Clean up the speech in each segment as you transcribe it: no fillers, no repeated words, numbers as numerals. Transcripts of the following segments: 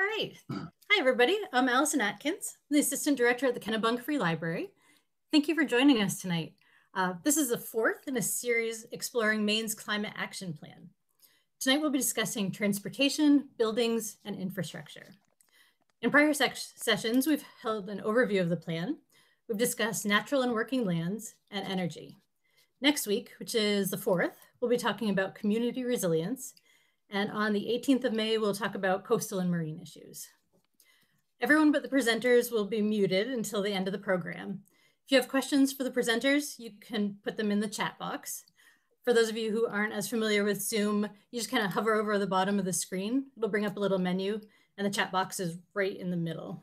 All right. Hi, everybody. I'm Allison Atkins, the Assistant Director at the Kennebunk Free Library. Thank you for joining us tonight. This is the fourth in a series exploring Maine's Climate Action Plan. Tonight, we'll be discussing transportation, buildings, and infrastructure. In prior sessions, we've held an overview of the plan. We've discussed natural and working lands and energy. Next week, which is the fourth, we'll be talking about community resilience. And on the 18th of May, we'll talk about coastal and marine issues. Everyone but the presenters will be muted until the end of the program. If you have questions for the presenters, you can put them in the chat box. For those of you who aren't as familiar with Zoom, you just kind of hover over the bottom of the screen. It'll bring up a little menu, and the chat box is right in the middle.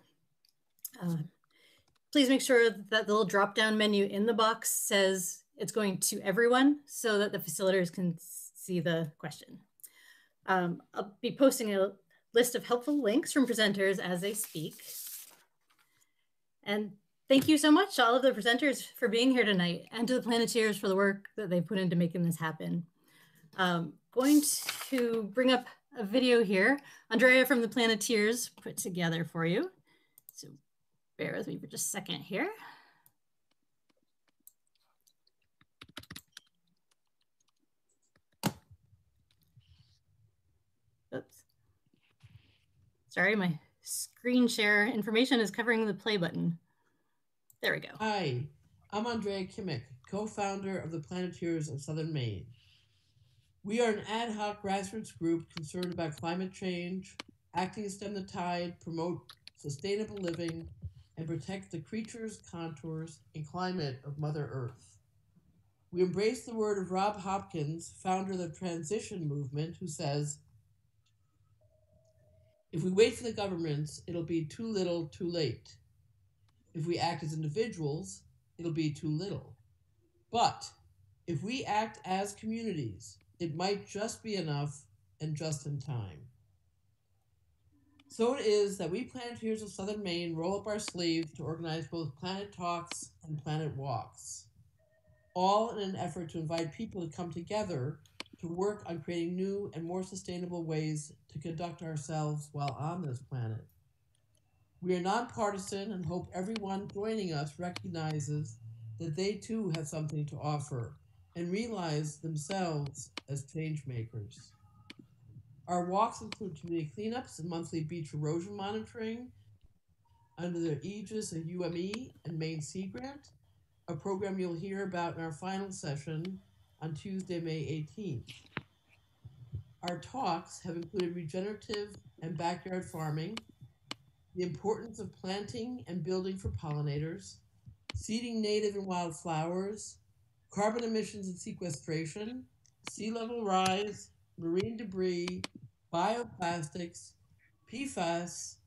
Please make sure that the little drop-down menu in the box says it's going to everyone so that the facilitators can see the question. I'll be posting a list of helpful links from presenters as they speak. And thank you so much to all of the presenters for being here tonight and to the Planeteers for the work that they put into making this happen. Going to bring up a video here. Andrea from the Planeteers put together for you. So bear with me for just a second here. Oops. Sorry, my screen share information is covering the play button. There we go. Hi, I'm Andrea Kimmick, co-founder of the Planeteers of Southern Maine. We are an ad hoc grassroots group concerned about climate change, acting to stem the tide, promote sustainable living, and protect the creatures, contours, and climate of Mother Earth. We embrace the word of Rob Hopkins, founder of the Transition Movement, who says, "If we wait for the governments, it'll be too little, too late. If we act as individuals, it'll be too little. But if we act as communities, it might just be enough and just in time." So it is that we Planeteers of Southern Maine roll up our sleeves to organize both Planet Talks and Planet Walks, all in an effort to invite people to come together to work on creating new and more sustainable ways to conduct ourselves while on this planet. We are nonpartisan and hope everyone joining us recognizes that they too have something to offer and realize themselves as change makers. Our walks include community cleanups and monthly beach erosion monitoring under the aegis of UME and Maine Sea Grant, a program you'll hear about in our final session on Tuesday, May 18th. Our talks have included regenerative and backyard farming, the importance of planting and building for pollinators, seeding native and wild flowers, carbon emissions and sequestration, sea level rise, marine debris, bioplastics, PFAS,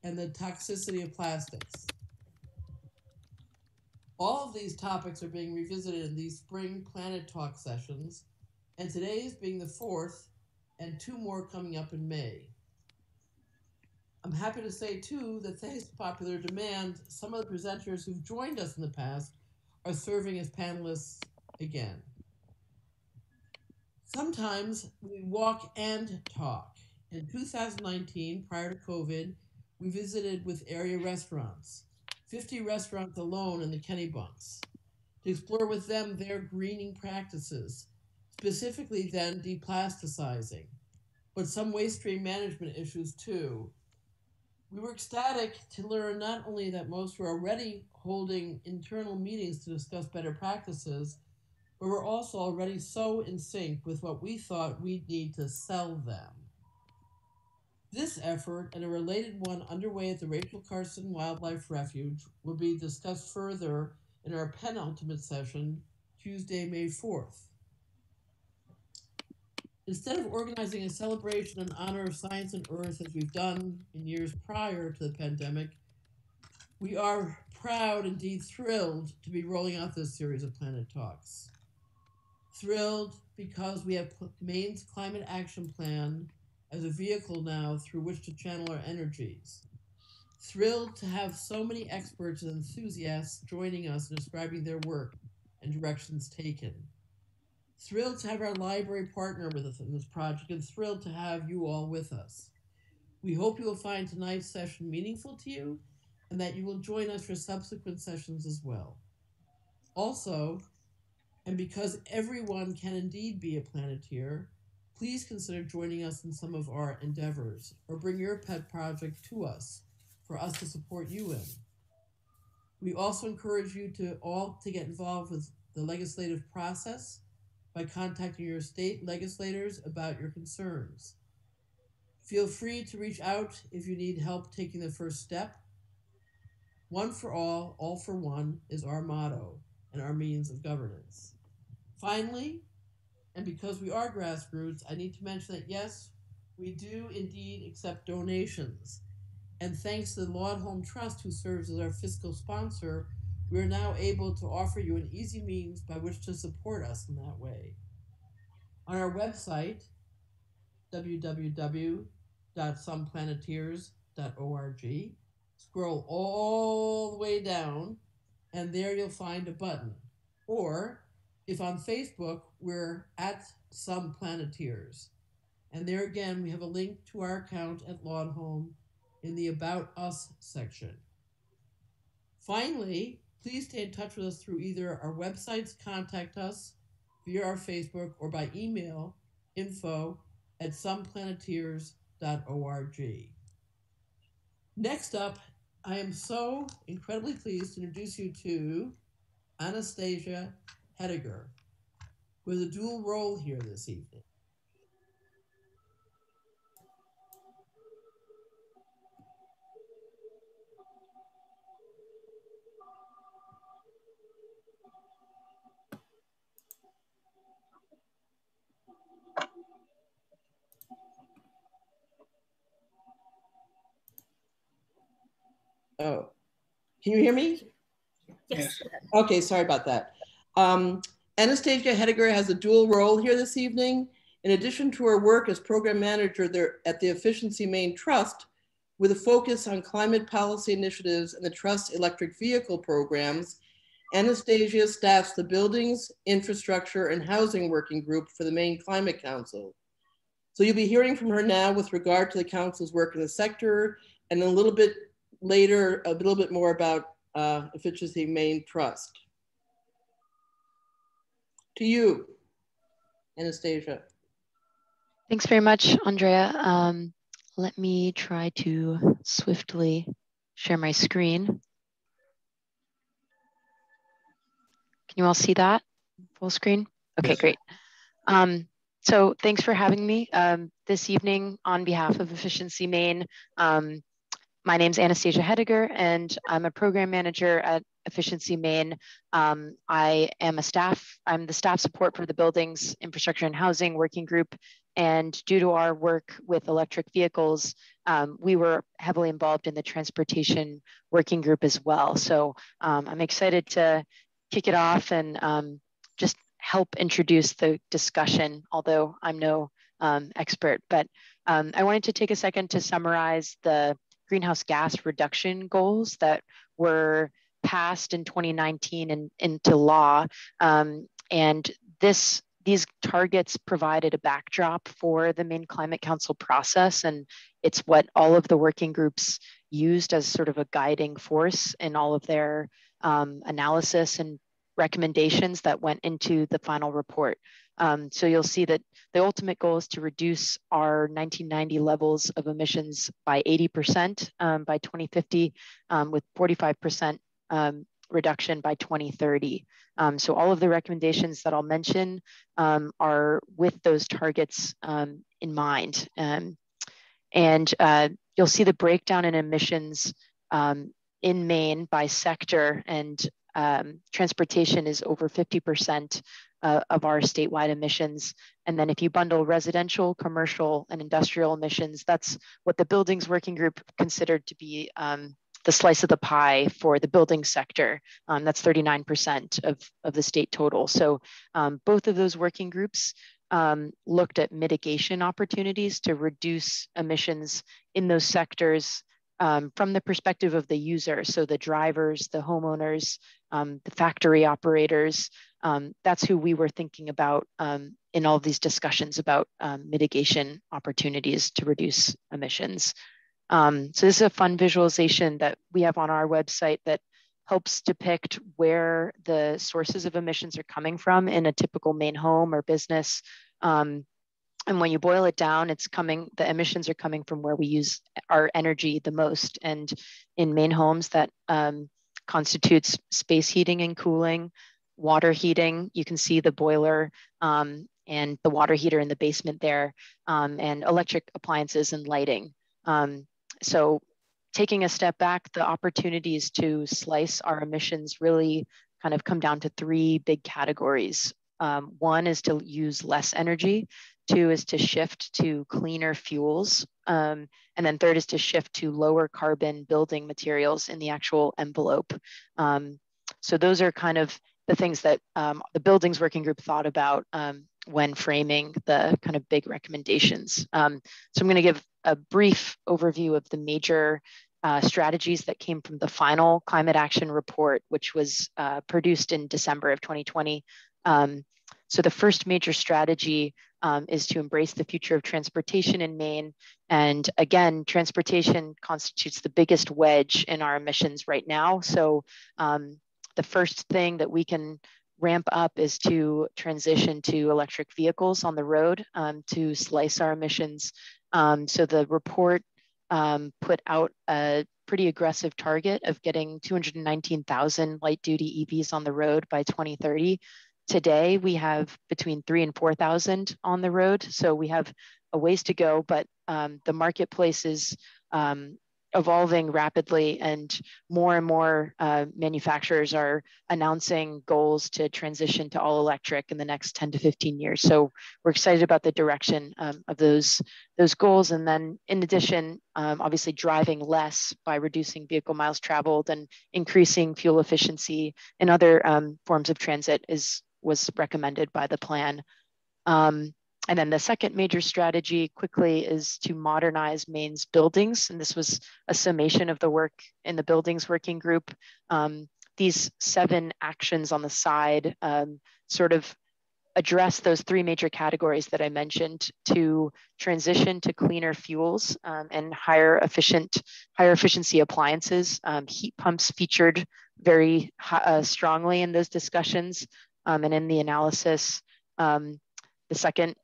and the toxicity of plastics. All of these topics are being revisited in these spring Planet Talk sessions, and today's being the fourth, and two more coming up in May. I'm happy to say, too, that thanks to popular demand, some of the presenters who've joined us in the past are serving as panelists again. Sometimes we walk and talk. In 2019, prior to COVID, we visited with area restaurants, 50 restaurants alone in the Kennebunks, to explore with them their greening practices, specifically then deplasticizing, but some waste stream management issues too. We were ecstatic to learn not only that most were already holding internal meetings to discuss better practices, but were also already so in sync with what we thought we'd need to sell them. This effort and a related one underway at the Rachel Carson Wildlife Refuge will be discussed further in our penultimate session, Tuesday, May 4th. Instead of organizing a celebration in honor of science and earth as we've done in years prior to the pandemic, we are proud, indeed thrilled, to be rolling out this series of Planet Talks. Thrilled because we have Maine's Climate Action Plan as a vehicle now through which to channel our energies. Thrilled to have so many experts and enthusiasts joining us in describing their work and directions taken. Thrilled to have our library partner with us in this project, and thrilled to have you all with us. We hope you will find tonight's session meaningful to you and that you will join us for subsequent sessions as well. Also, and because everyone can indeed be a Planeteer, please consider joining us in some of our endeavors or bring your pet project to us for us to support you in. We also encourage you to all to get involved with the legislative process by contacting your state legislators about your concerns. Feel free to reach out if you need help taking the first step. One for all for one is our motto and our means of governance. Finally, and because we are grassroots, I need to mention that yes, we do indeed accept donations. And thanks to the Laud Home Trust, who serves as our fiscal sponsor, we are now able to offer you an easy means by which to support us in that way. On our website, www.someplaneteers.org, scroll all the way down, and there you'll find a button. Or, if on Facebook, we're at Some Planeteers. And there again, we have a link to our account at Laud Home in the About Us section. Finally, please stay in touch with us through either our websites, contact us via our Facebook, or by email, info@someplaneteers.org. Next up, I am so incredibly pleased to introduce you to Anastasia Hediger, who has a dual role here this evening. Oh, can you hear me? Yes. Okay, sorry about that. Anastasia Hediger has a dual role here this evening. In addition to her work as program manager there at the Efficiency Maine Trust, with a focus on climate policy initiatives and the Trust electric vehicle programs, Anastasia staffs the Buildings, Infrastructure, and Housing Working Group for the Maine Climate Council. So you'll be hearing from her now with regard to the council's work in the sector, and a little bit later, a little bit more about Efficiency Maine Trust. To you, Anastasia. Thanks very much, Andrea. Let me try to swiftly share my screen. Can you all see that? Full screen? Okay, Yes. great. So thanks for having me this evening on behalf of Efficiency Maine. My name's Anastasia Hediger, and I'm a program manager at Efficiency Maine. I'm the staff support for the Buildings, Infrastructure, and Housing Working Group. And due to our work with electric vehicles, we were heavily involved in the Transportation Working Group as well. So I'm excited to kick it off and just help introduce the discussion, although I'm no expert. But I wanted to take a second to summarize the greenhouse gas reduction goals that were passed in 2019 and into law. And these targets provided a backdrop for the Maine Climate Council process. And it's what all of the working groups used as sort of a guiding force in all of their analysis and recommendations that went into the final report. So you'll see that the ultimate goal is to reduce our 1990 levels of emissions by 80% by 2050, with 45% reduction by 2030. So all of the recommendations that I'll mention are with those targets in mind. And you'll see the breakdown in emissions in Maine by sector, and transportation is over 50% of our statewide emissions. And then if you bundle residential, commercial, and industrial emissions, that's what the Buildings Working Group considered to be the slice of the pie for the building sector. That's 39% of the state total. So both of those working groups looked at mitigation opportunities to reduce emissions in those sectors from the perspective of the user. So the drivers, the homeowners, the factory operators, that's who we were thinking about in all of these discussions about mitigation opportunities to reduce emissions. So this is a fun visualization that we have on our website that helps depict where the sources of emissions are coming from in a typical Maine home or business. And when you boil it down, the emissions are coming from where we use our energy the most. And in Maine homes, that constitutes space heating and cooling, water heating. You can see the boiler and the water heater in the basement there, and electric appliances and lighting. So taking a step back, the opportunities to slice our emissions really kind of come down to three big categories. One is to use less energy. Two is to shift to cleaner fuels. And then third is to shift to lower carbon building materials in the actual envelope. So those are kind of the things that the Buildings Working Group thought about when framing the kind of big recommendations. So I'm going to give a brief overview of the major strategies that came from the final climate action report, which was produced in December of 2020. So the first major strategy is to embrace the future of transportation in Maine. And again, transportation constitutes the biggest wedge in our emissions right now. So the first thing that we can ramp up is to transition to electric vehicles on the road to slice our emissions. So the report put out a pretty aggressive target of getting 219,000 light duty EVs on the road by 2030. Today, we have between 3,000 and 4,000 on the road. So we have a ways to go, but the marketplace is evolving rapidly, and more manufacturers are announcing goals to transition to all electric in the next 10 to 15 years. So we're excited about the direction of those goals. And then in addition, obviously driving less by reducing vehicle miles traveled and increasing fuel efficiency in other forms of transit was recommended by the plan. And then the second major strategy quickly is to modernize Maine's buildings. And this was a summation of the work in the Buildings Working Group. These 7 actions on the side sort of address those 3 major categories that I mentioned: to transition to cleaner fuels and higher efficiency appliances. Heat pumps featured very strongly in those discussions and in the analysis. The second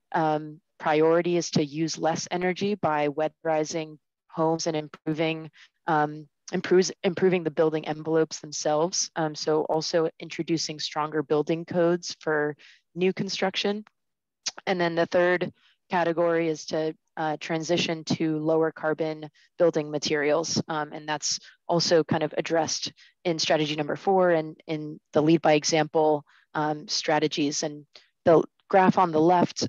priority is to use less energy by weatherizing homes and improving the building envelopes themselves. So also introducing stronger building codes for new construction. And then the third category is to transition to lower carbon building materials. And that's also kind of addressed in strategy number 4 and in the lead by example strategies. And the graph on the left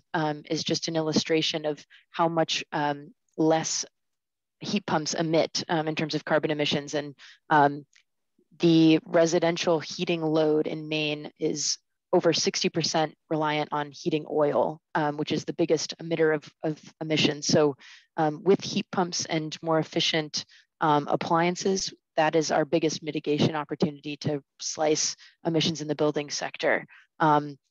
is just an illustration of how much less heat pumps emit in terms of carbon emissions. And the residential heating load in Maine is over 60% reliant on heating oil, which is the biggest emitter of emissions. So with heat pumps and more efficient appliances, that is our biggest mitigation opportunity to slice emissions in the building sector.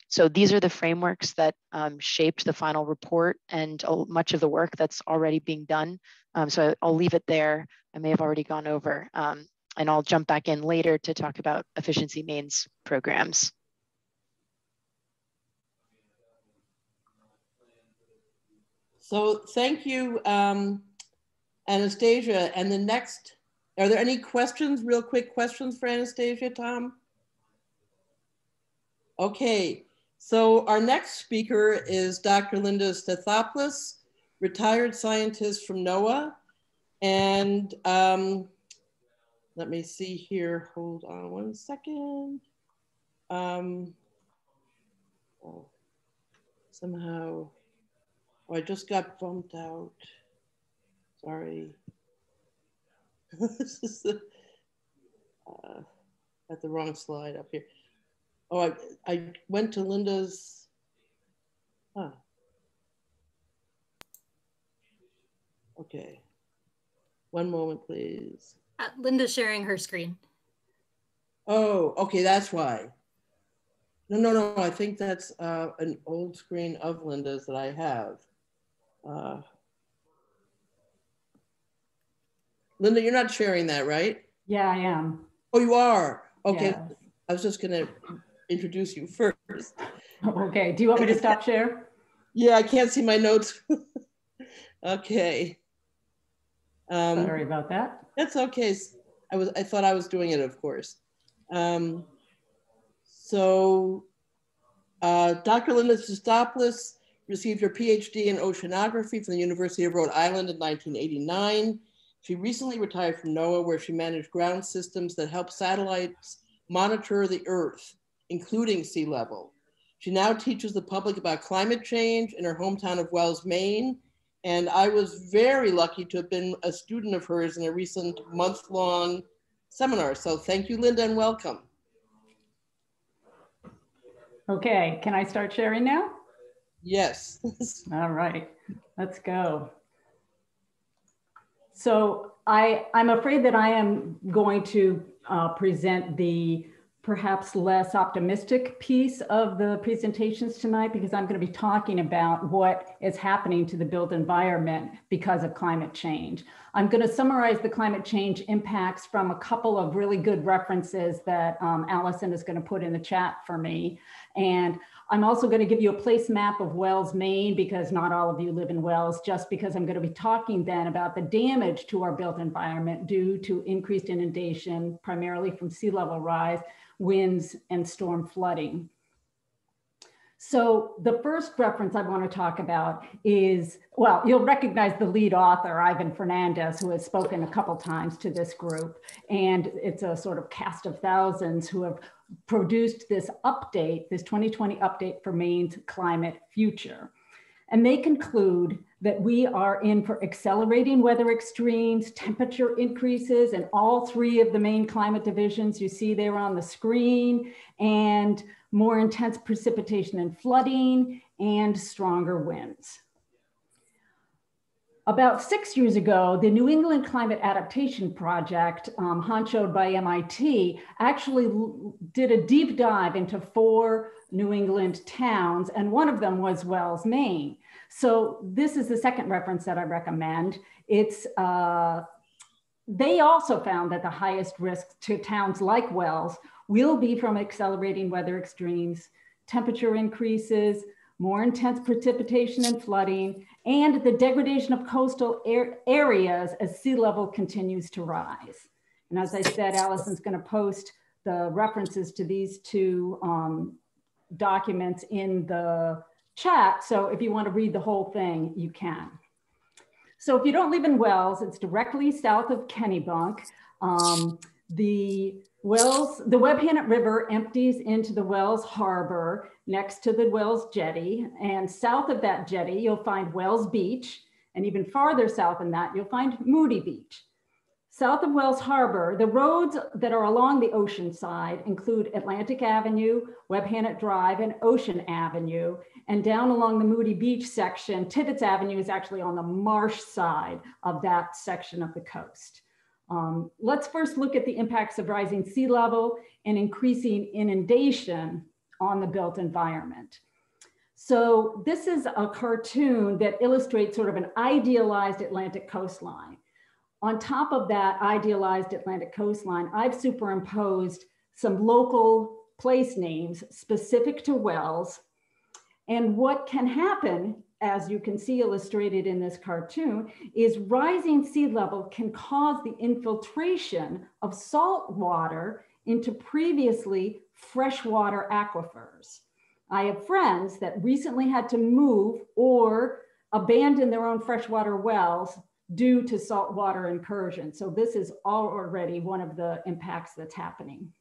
So these are the frameworks that shaped the final report and much of the work that's already being done. So I'll leave it there. I may have already gone over, and I'll jump back in later to talk about Efficiency Maine's programs. So thank you, Anastasia. And the next, are there any questions, real quick questions for Anastasia, Tom? Okay, so our next speaker is Dr. Linda Stathopoulos, retired scientist from NOAA. And let me see here, hold on one second. Somehow, I just got bumped out. Sorry. This is at the wrong slide up here. Oh, I went to Linda's. Okay. One moment, please. Linda's sharing her screen. Oh, okay, that's why. No. I think that's an old screen of Linda's that I have. Linda, you're not sharing that, right? Yeah, I am. Oh, you are? Okay. Yes. I was just going to introduce you first. Okay. Do you want me to stop share? Yeah, I can't see my notes. Okay. Sorry about that. That's okay. I thought I was doing it, of course. Dr. Linda Sistopoulos received her PhD in oceanography from the University of Rhode Island in 1989. She recently retired from NOAA, where she managed ground systems that help satellites monitor the Earth, including sea level. She now teaches the public about climate change in her hometown of Wells, Maine. And I was very lucky to have been a student of hers in a recent month-long seminar. So thank you, Linda, and welcome. Okay, can I start sharing now? Yes. All right, let's go. So I'm afraid that I am going to present the perhaps less optimistic piece of the presentations tonight, because I'm going to be talking about what is happening to the built environment because of climate change. I'm going to summarize the climate change impacts from a couple of really good references that Allison is going to put in the chat for me. And I'm also going to give you a place map of Wells, Maine, because not all of you live in Wells, just because I'm going to be talking then about the damage to our built environment due to increased inundation, primarily from sea level rise, winds, and storm flooding. So the first reference I want to talk about is, well, you'll recognize the lead author, Ivan Fernandez, who has spoken a couple times to this group. And it's a sort of cast of thousands who have produced this update, this 2020 update for Maine's climate future. And they conclude that we are in for accelerating weather extremes, temperature increases, and all three of the main climate divisions you see there on the screen, and more intense precipitation and flooding, and stronger winds. About 6 years ago, the New England Climate Adaptation Project, honchoed by MIT, actually did a deep dive into 4 New England towns, and one of them was Wells, Maine. So this is the second reference that I recommend. It's, they also found that the highest risk to towns like Wells will be from accelerating weather extremes, temperature increases, more intense precipitation and flooding, and the degradation of coastal areas as sea level continues to rise. And as I said, Allison's going to post the references to these 2 documents in the chat. So if you want to read the whole thing, you can. So if you don't live in Wells, it's directly south of Kennebunk. The Webhanet River empties into the Wells Harbor next to the Wells Jetty. And south of that jetty, you'll find Wells Beach. And even farther south than that, you'll find Moody Beach. South of Wells Harbor, the roads that are along the ocean side include Atlantic Avenue, Webhanet Drive, and Ocean Avenue. And down along the Moody Beach section, Tibbetts Avenue is actually on the marsh side of that section of the coast. Let's first look at the impacts of rising sea level and increasing inundation on the built environment. So this is a cartoon that illustrates sort of an idealized Atlantic coastline. On top of that idealized Atlantic coastline, I've superimposed some local place names specific to Wells. And what can happen, as you can see illustrated in this cartoon, is rising sea level can cause the infiltration of salt water into previously freshwater aquifers. I have friends that recently had to move or abandon their own freshwater wells due to saltwater incursion. So this is already one of the impacts that's happening.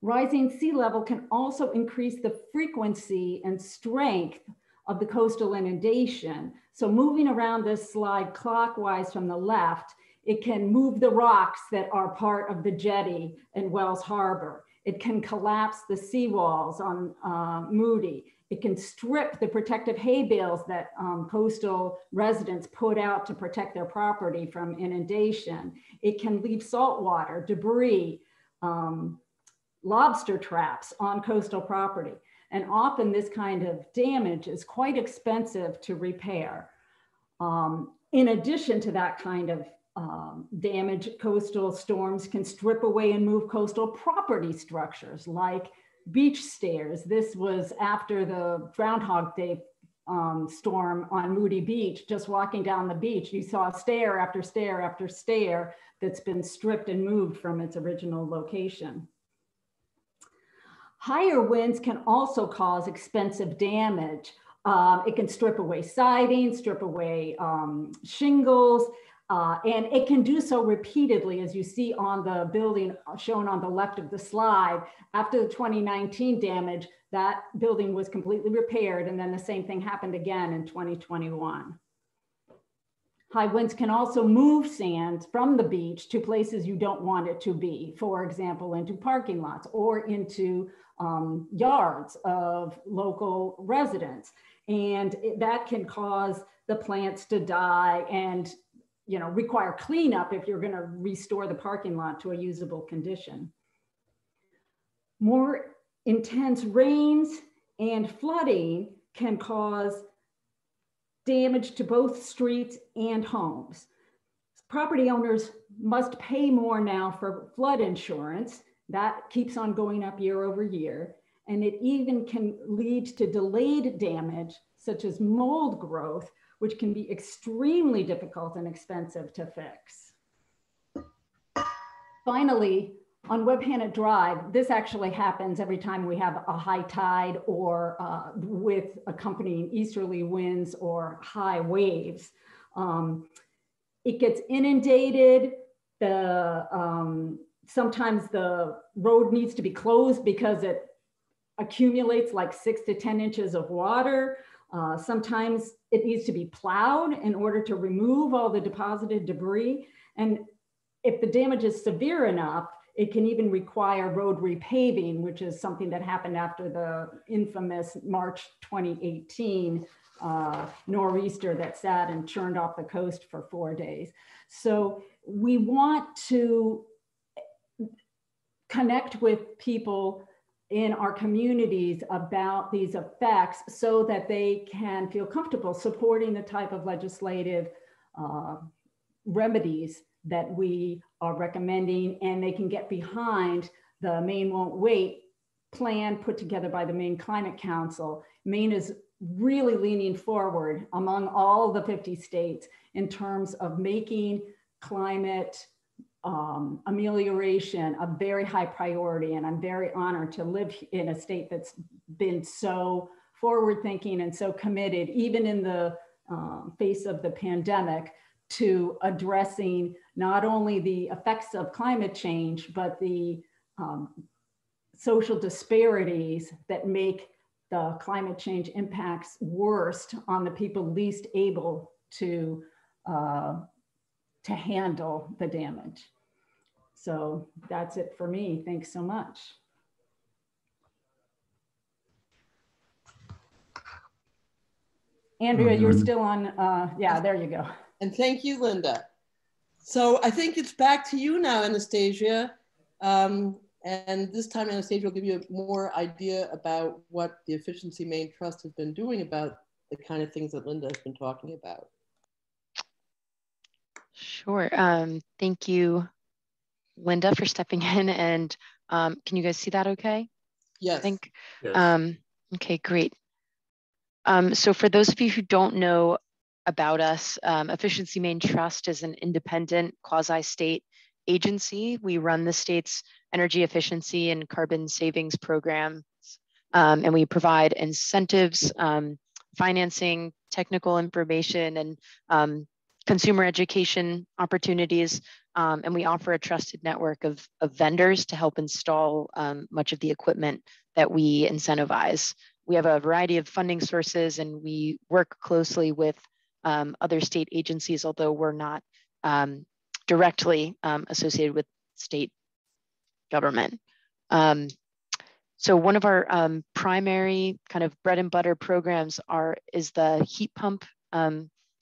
Rising sea level can also increase the frequency and strength of the coastal inundation. So moving around this slide clockwise from the left, it can move the rocks that are part of the jetty in Wells Harbor. It can collapse the seawalls on Moody. It can strip the protective hay bales that coastal residents put out to protect their property from inundation. It can leave salt water, debris, lobster traps on coastal property. And often this kind of damage is quite expensive to repair. In addition to that kind of damage, coastal storms can strip away and move coastal property structures like beach stairs. This was after the Groundhog Day storm on Moody Beach. Just walking down the beach, you saw stair after stair after stair that's been stripped and moved from its original location. Higher winds can also cause expensive damage. It can strip away siding, strip away shingles, and it can do so repeatedly, as you see on the building shown on the left of the slide. After the 2019 damage, that building was completely repaired, and then the same thing happened again in 2021. High winds can also move sand from the beach to places you don't want it to be, for example, into parking lots or into yards of local residents. And that can cause the plants to die and require cleanup if you're going to restore the parking lot to a usable condition. More intense rains and flooding can cause damage to both streets and homes. Property owners must pay more now for flood insurance. That keeps on going up year over year. And it even can lead to delayed damage, such as mold growth, which can be extremely difficult and expensive to fix. Finally, on Webhanet Drive, this actually happens every time we have a high tide or with accompanying easterly winds or high waves. It gets inundated. Sometimes the road needs to be closed because it accumulates like 6 to 10 inches of water. Sometimes it needs to be plowed in order to remove all the deposited debris. And if the damage is severe enough, it can even require road repaving, which is something that happened after the infamous March 2018 nor'easter that sat and churned off the coast for 4 days. So we want to connect with people in our communities about these effects so that they can feel comfortable supporting the type of legislative remedies that we are recommending, and they can get behind the Maine Won't Wait plan put together by the Maine Climate Council. Maine is really leaning forward among all the 50 states in terms of making climate amelioration a very high priority. And I'm very honored to live in a state that's been so forward thinking and so committed, even in the face of the pandemic, to addressing not only the effects of climate change, but the social disparities that make the climate change impacts worst on the people least able to handle the damage. So that's it for me. Thanks so much. Andrea, you're still on, yeah, there you go. And thank you, Linda. So I think it's back to you now, Anastasia. And this time, Anastasia will give you more idea about what the Efficiency Maine Trust has been doing about the kind of things that Linda has been talking about. Sure. Thank you, Linda, for stepping in. And can you guys see that okay? Yes. I think. Yes. Okay, great. So for those of you who don't know about us, Efficiency Maine Trust is an independent quasi-state agency. We run the state's energy efficiency and carbon savings programs, and we provide incentives, financing, technical information, and consumer education opportunities. And we offer a trusted network of vendors to help install much of the equipment that we incentivize. We have a variety of funding sources, and we work closely with other state agencies, although we're not directly associated with state government. So one of our primary kind of bread and butter programs is the heat pump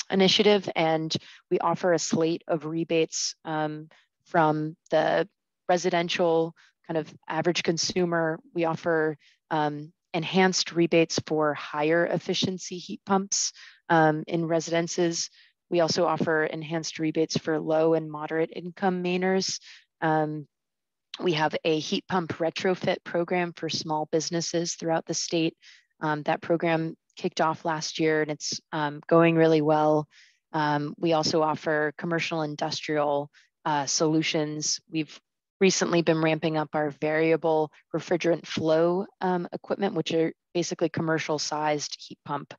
initiative, and we offer a slate of rebates from the residential kind of average consumer, we offer enhanced rebates for higher efficiency heat pumps in residences. We also offer enhanced rebates for low and moderate income Mainers. We have a heat pump retrofit program for small businesses throughout the state. That program kicked off last year and it's going really well. We also offer commercial industrial solutions. We've recently been ramping up our variable refrigerant flow equipment, which are basically commercial sized heat pump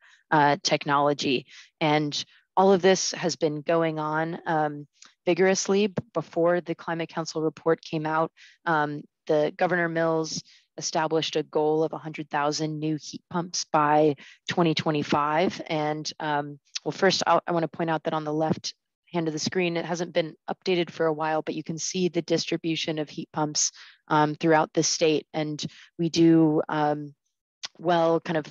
technology. And all of this has been going on vigorously. Before the Climate Council report came out, the Governor Mills established a goal of 100,000 new heat pumps by 2025. And well, first I want to point out that on the left hand of the screen, it hasn't been updated for a while, but you can see the distribution of heat pumps throughout the state. And we do well kind of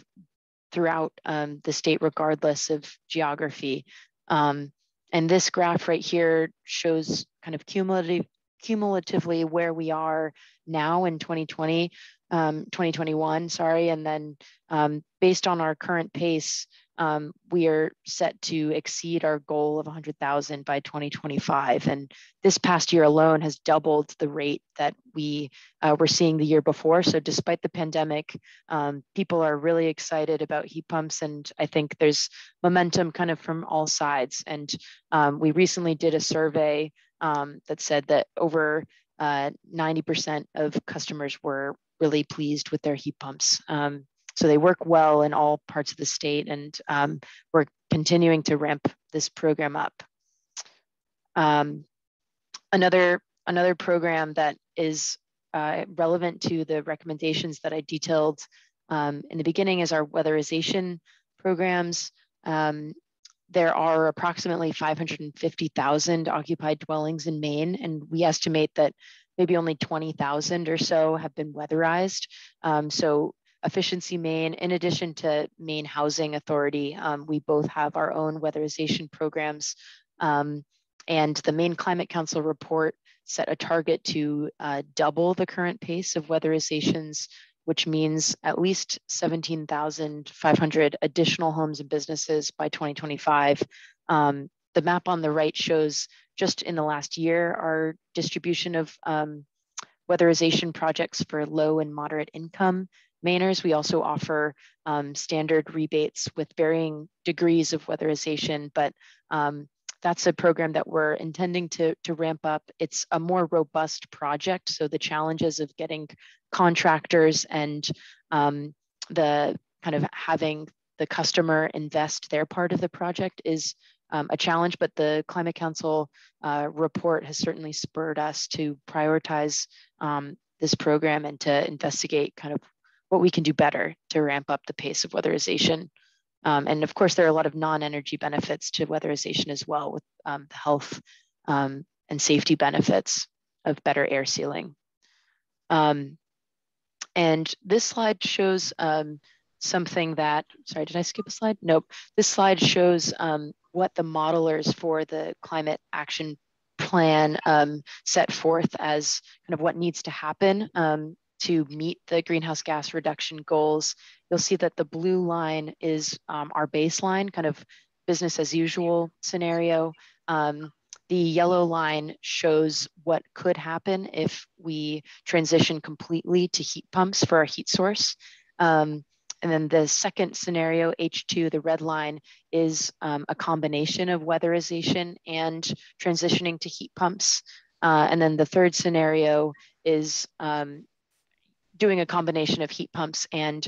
throughout the state, regardless of geography. And this graph right here shows kind of cumulatively where we are now in 2021, sorry. And then based on our current pace, we are set to exceed our goal of 100,000 by 2025. And this past year alone has doubled the rate that we were seeing the year before. So despite the pandemic, people are really excited about heat pumps. And I think there's momentum kind of from all sides. And we recently did a survey that said that over 90% of customers were really pleased with their heat pumps. So they work well in all parts of the state, and we're continuing to ramp this program up. Another program that is relevant to the recommendations that I detailed in the beginning is our weatherization programs. There are approximately 550,000 occupied dwellings in Maine, and we estimate that maybe only 20,000 or so have been weatherized. So Efficiency Maine, in addition to Maine Housing Authority, we both have our own weatherization programs. And the Maine Climate Council report set a target to double the current pace of weatherizations, which means at least 17,500 additional homes and businesses by 2025. The map on the right shows just in the last year, our distribution of weatherization projects for low and moderate income Mainers. We also offer standard rebates with varying degrees of weatherization, but that's a program that we're intending to ramp up. It's a more robust project, so the challenges of getting contractors and the kind of having the customer invest their part of the project is a challenge, but the Climate Council report has certainly spurred us to prioritize this program and to investigate kind of what we can do better to ramp up the pace of weatherization. And of course, there are a lot of non-energy benefits to weatherization as well, with the health and safety benefits of better air sealing. And this slide shows something that, sorry, did I skip a slide? Nope. This slide shows what the modelers for the climate action plan set forth as kind of what needs to happen to meet the greenhouse gas reduction goals. You'll see that the blue line is our baseline, kind of business as usual scenario. The yellow line shows what could happen if we transition completely to heat pumps for our heat source. And then the second scenario, H2, the red line, is a combination of weatherization and transitioning to heat pumps. And then the third scenario is doing a combination of heat pumps and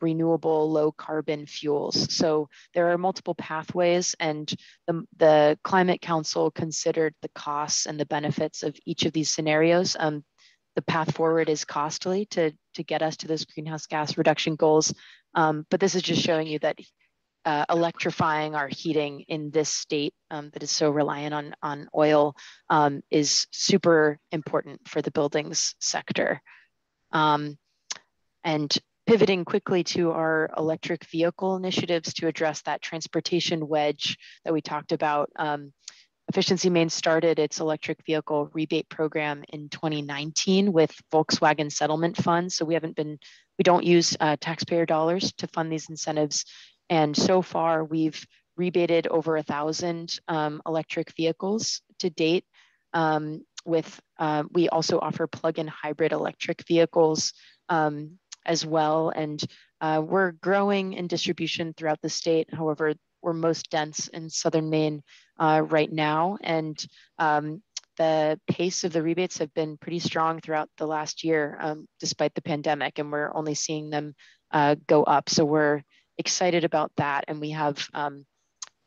renewable low carbon fuels. So there are multiple pathways, and the Climate Council considered the costs and the benefits of each of these scenarios. The path forward is costly to get us to those greenhouse gas reduction goals. But this is just showing you that electrifying our heating in this state that is so reliant on oil is super important for the buildings sector. And pivoting quickly to our electric vehicle initiatives to address that transportation wedge that we talked about. Efficiency Maine started its electric vehicle rebate program in 2019 with Volkswagen settlement funds. So we don't use taxpayer dollars to fund these incentives. And so far we've rebated over 1,000 electric vehicles to date. We also offer plug-in hybrid electric vehicles as well. And we're growing in distribution throughout the state. However, we're most dense in Southern Maine right now. And the pace of the rebates have been pretty strong throughout the last year, despite the pandemic, and we're only seeing them go up. So we're excited about that. And we have,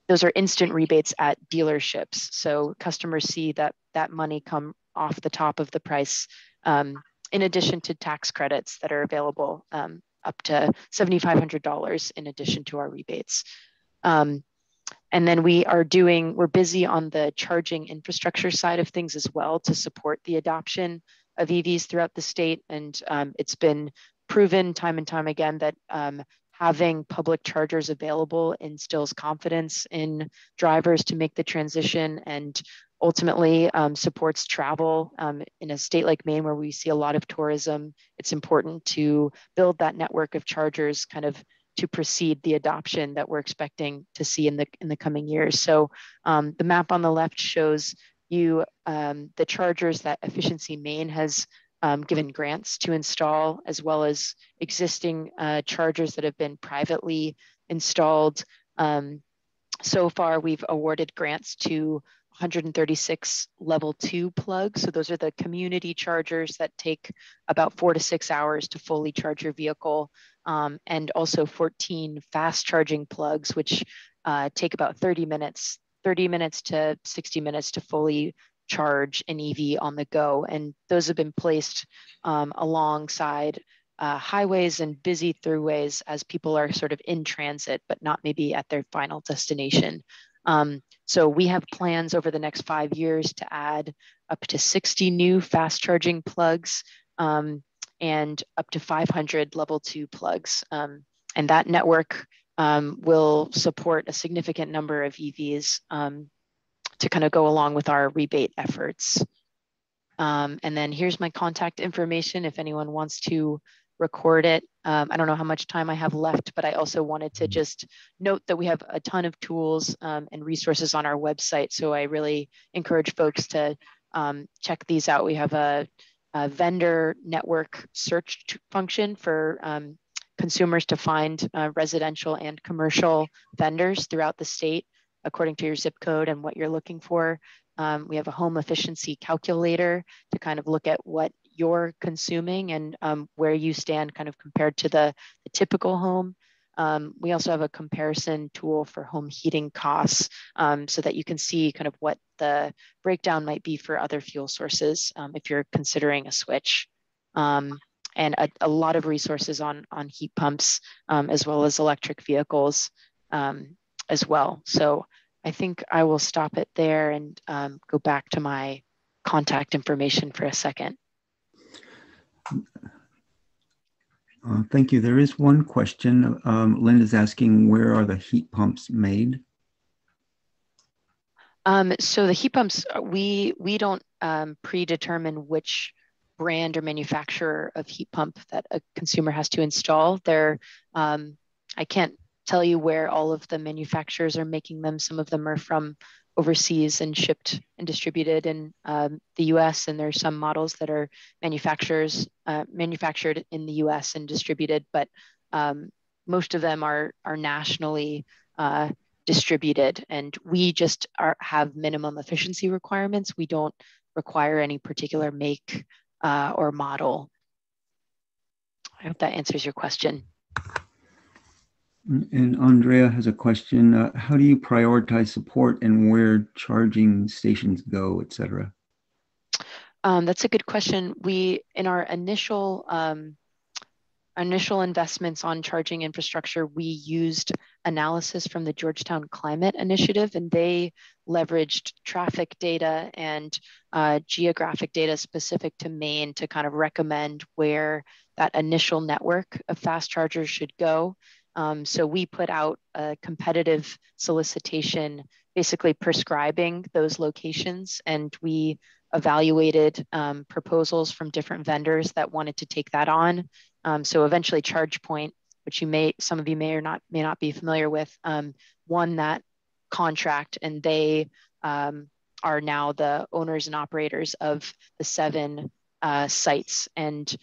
those are instant rebates at dealerships. So customers see that money come off the top of the price, in addition to tax credits that are available up to $7,500 in addition to our rebates. And then we're busy on the charging infrastructure side of things as well to support the adoption of EVs throughout the state. And it's been proven time and time again that having public chargers available instills confidence in drivers to make the transition, and ultimately supports travel. In a state like Maine, where we see a lot of tourism, it's important to build that network of chargers kind of to precede the adoption that we're expecting to see in the coming years. So the map on the left shows you the chargers that Efficiency Maine has given grants to install, as well as existing chargers that have been privately installed. So far, we've awarded grants to 136 level 2 plugs. So those are the community chargers that take about 4 to 6 hours to fully charge your vehicle. And also 14 fast charging plugs, which take about 30 minutes to 60 minutes to fully charge an EV on the go. And those have been placed alongside highways and busy throughways as people are sort of in transit, but not maybe at their final destination. So we have plans over the next 5 years to add up to 60 new fast charging plugs and up to 500 level 2 plugs. And that network will support a significant number of EVs to kind of go along with our rebate efforts. And then here's my contact information if anyone wants to record it. I don't know how much time I have left, but I also wanted to just note that we have a ton of tools and resources on our website. So I really encourage folks to check these out. We have a vendor network search function for consumers to find residential and commercial vendors throughout the state according to your zip code and what you're looking for. We have a home efficiency calculator to kind of look at what you're consuming and where you stand kind of compared to the typical home. We also have a comparison tool for home heating costs so that you can see kind of what the breakdown might be for other fuel sources if you're considering a switch. And a lot of resources on heat pumps as well as electric vehicles as well. So I think I will stop it there and go back to my contact information for a second. Thank you. There is one question. Linda's asking, where are the heat pumps made? So the heat pumps, we don't predetermine which brand or manufacturer of heat pump that a consumer has to install. I can't tell you where all of the manufacturers are making them. Some of them are from overseas and shipped and distributed in the US, and there's some models that are manufactured in the US and distributed, but most of them are nationally distributed, and we just have minimum efficiency requirements. We don't require any particular make or model. I hope that answers your question. And Andrea has a question. How do you prioritize support and where charging stations go, et cetera? That's a good question. In our initial investments on charging infrastructure, we used analysis from the Georgetown Climate Initiative, and they leveraged traffic data and geographic data specific to Maine to kind of recommend where that initial network of fast chargers should go. So we put out a competitive solicitation basically prescribing those locations. And we evaluated proposals from different vendors that wanted to take that on. So eventually ChargePoint, which some of you may not be familiar with, won that contract, and they are now the owners and operators of the 7 sites. And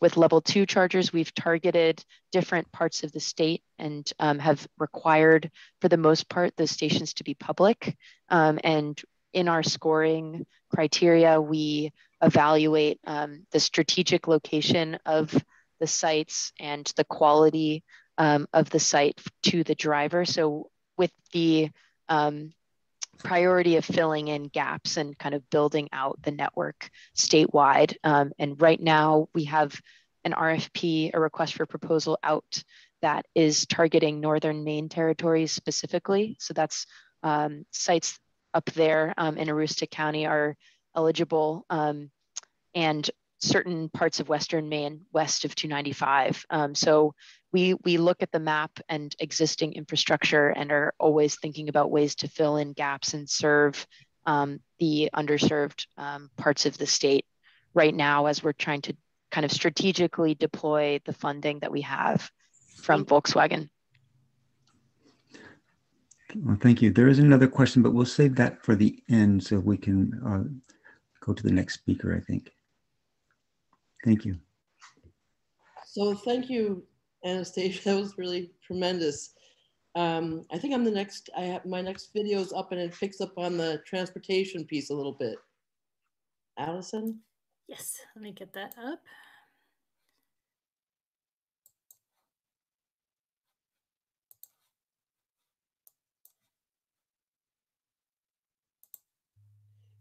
with level 2 chargers, we've targeted different parts of the state and have required, for the most part, those stations to be public. And in our scoring criteria, we evaluate the strategic location of the sites and the quality of the site to the driver. So with the priority of filling in gaps and kind of building out the network statewide. And right now we have an RFP, a request for proposal out, that is targeting Northern Maine territories specifically. So that's sites up there in Aroostook County are eligible, and certain parts of Western Maine west of 295. So we look at the map and existing infrastructure and are always thinking about ways to fill in gaps and serve the underserved parts of the state right now, as we're trying to kind of strategically deploy the funding that we have from Volkswagen. Well, thank you. There is another question, but we'll save that for the end so we can go to the next speaker, I think. Thank you. So thank you, Anastasia. That was really tremendous. I think I'm the next, my next video is up and it picks up on the transportation piece a little bit. Allison? Yes, let me get that up.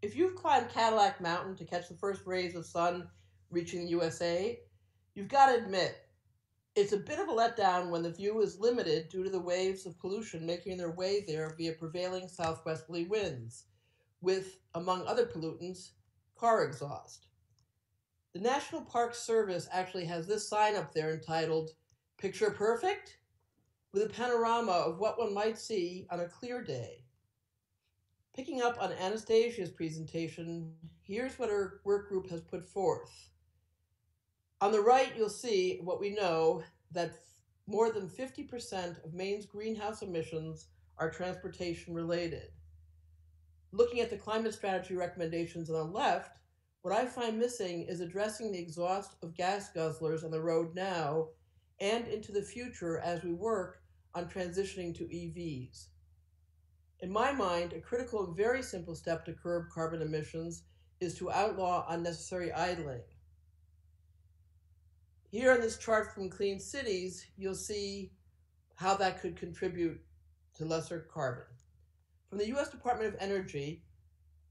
If you've climbed Cadillac Mountain to catch the first rays of sun reaching the USA, you've got to admit, it's a bit of a letdown when the view is limited due to the waves of pollution making their way there via prevailing southwesterly winds, with, among other pollutants, car exhaust. The National Park Service actually has this sign up there entitled, "Picture Perfect?" with a panorama of what one might see on a clear day. Picking up on Anastasia's presentation, here's what her work group has put forth. On the right, you'll see what we know, that more than 50% of Maine's greenhouse emissions are transportation related. Looking at the climate strategy recommendations on the left, what I find missing is addressing the exhaust of gas guzzlers on the road now and into the future as we work on transitioning to EVs. In my mind, a critical and very simple step to curb carbon emissions is to outlaw unnecessary idling. Here on this chart from Clean Cities, you'll see how that could contribute to lesser carbon. From the U.S. Department of Energy,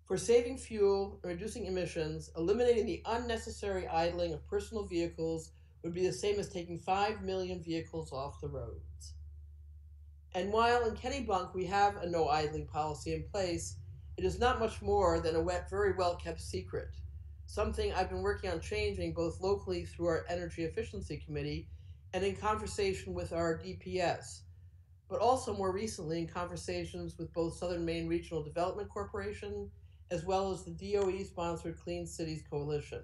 for saving fuel and reducing emissions, eliminating the unnecessary idling of personal vehicles would be the same as taking 5 million vehicles off the roads. And while in Kennebunk we have a no idling policy in place, it is not much more than a very well kept secret, something I've been working on changing both locally through our Energy Efficiency Committee and in conversation with our DPS, but also more recently in conversations with both Southern Maine Regional Development Corporation as well as the DOE-sponsored Clean Cities Coalition.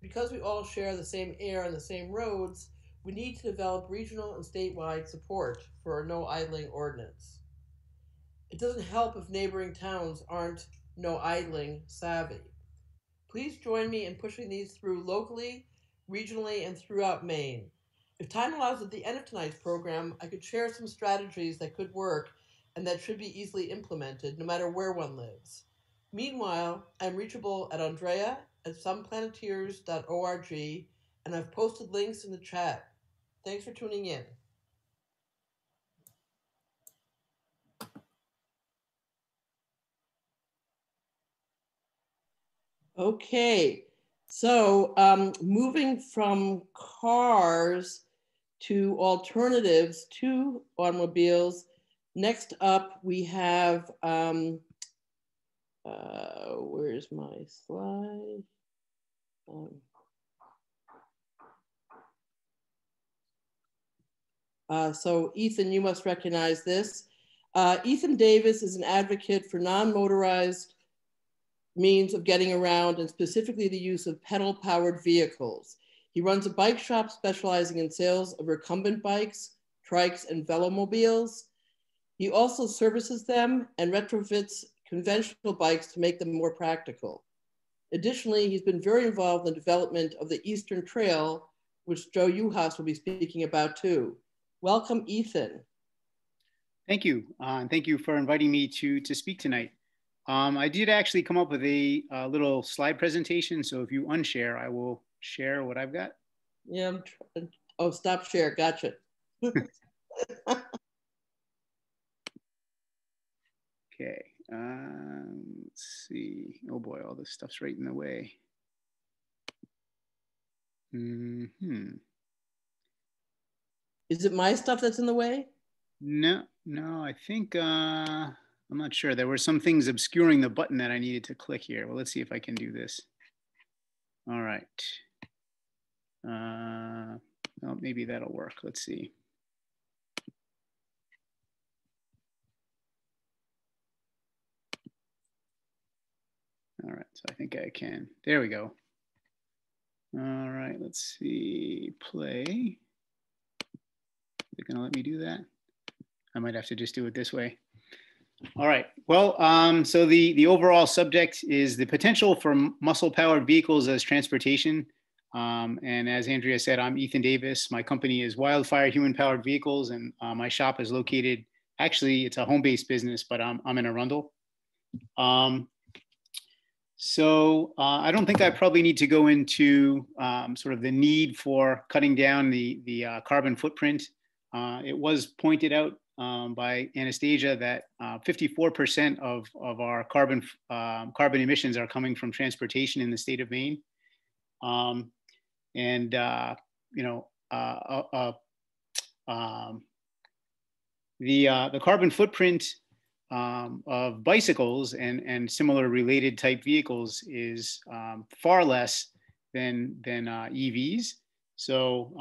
Because we all share the same air and the same roads, we need to develop regional and statewide support for a no idling ordinance. It doesn't help if neighboring towns aren't no idling savvy. Please join me in pushing these through locally, regionally, and throughout Maine. If time allows, at the end of tonight's program, I could share some strategies that could work and that should be easily implemented no matter where one lives. Meanwhile, I'm reachable at Andrea@someplaneteers.org, and I've posted links in the chat. Thanks for tuning in. Okay, so moving from cars to alternatives to automobiles, next up we have, where's my slide? So Ethan, you must recognize this. Ethan Davis is an advocate for non-motorized means of getting around, and specifically the use of pedal-powered vehicles. He runs a bike shop specializing in sales of recumbent bikes, trikes, and velomobiles. He also services them and retrofits conventional bikes to make them more practical. Additionally, he's been very involved in the development of the Eastern Trail, which Joe Uhas will be speaking about too. Welcome, Ethan. Thank you, and thank you for inviting me to speak tonight. I did actually come up with a little slide presentation, so if you unshare, I will share what I've got. Yeah, oh, stop share, gotcha. Okay, let's see. Oh boy, all this stuff's right in the way. Is it my stuff that's in the way? No, I think, I'm not sure. There were some things obscuring the button that I needed to click here. Well, let's see if I can do this. All right. Well, maybe that'll work. Let's see. All right, so I think I can. There we go. All right, let's see, play. They're gonna let me do that? I might have to just do it this way. All right, well, so the overall subject is the potential for muscle-powered vehicles as transportation. And as Andrea said, I'm Ethan Davis. My company is Wildfire Human-Powered Vehicles, and my shop is located, actually, it's a home-based business, but I'm in Arundel. So I don't think I probably need to go into sort of the need for cutting down the carbon footprint. It was pointed out by Anastasia that 54% of our carbon emissions are coming from transportation in the state of Maine. The carbon footprint of bicycles and similar related type vehicles is far less than EVs. So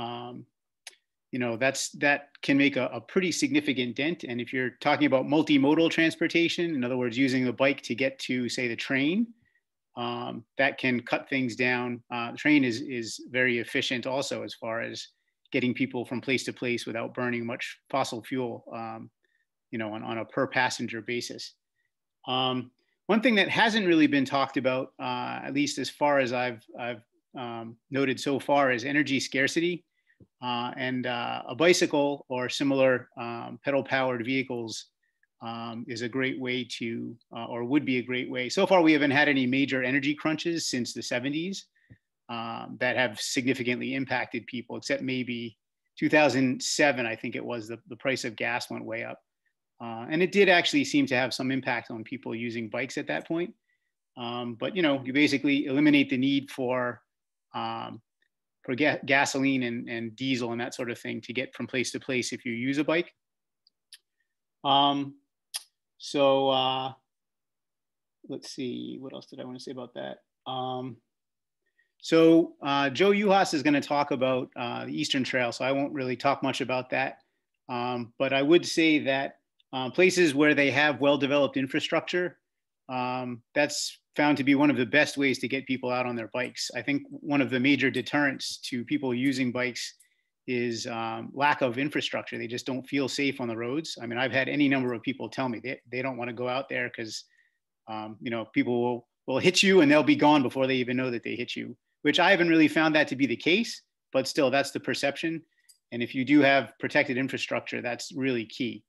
that can make a pretty significant dent. And if you're talking about multimodal transportation, in other words, using the bike to get to, say, the train, that can cut things down. The train is very efficient also as far as getting people from place to place without burning much fossil fuel, on a per passenger basis. One thing that hasn't really been talked about, at least as far as I've noted so far, is energy scarcity. And a bicycle or similar pedal-powered vehicles is a great way to, or would be a great way. So far, we haven't had any major energy crunches since the 70s that have significantly impacted people, except maybe 2007, I think it was, the price of gas went way up. And it did actually seem to have some impact on people using bikes at that point. But you basically eliminate the need for gasoline and diesel and that sort of thing to get from place to place if you use a bike. Let's see, what else did I want to say about that? Joe Uhas is going to talk about the Eastern Trail, so I won't really talk much about that. But I would say that places where they have well-developed infrastructure, that's found to be one of the best ways to get people out on their bikes. I think one of the major deterrents to people using bikes is lack of infrastructure. They just don't feel safe on the roads. I mean, I've had any number of people tell me they don't want to go out there because people will hit you and they'll be gone before they even know that they hit you, which I haven't really found that to be the case, but still that's the perception. And if you do have protected infrastructure, that's really key.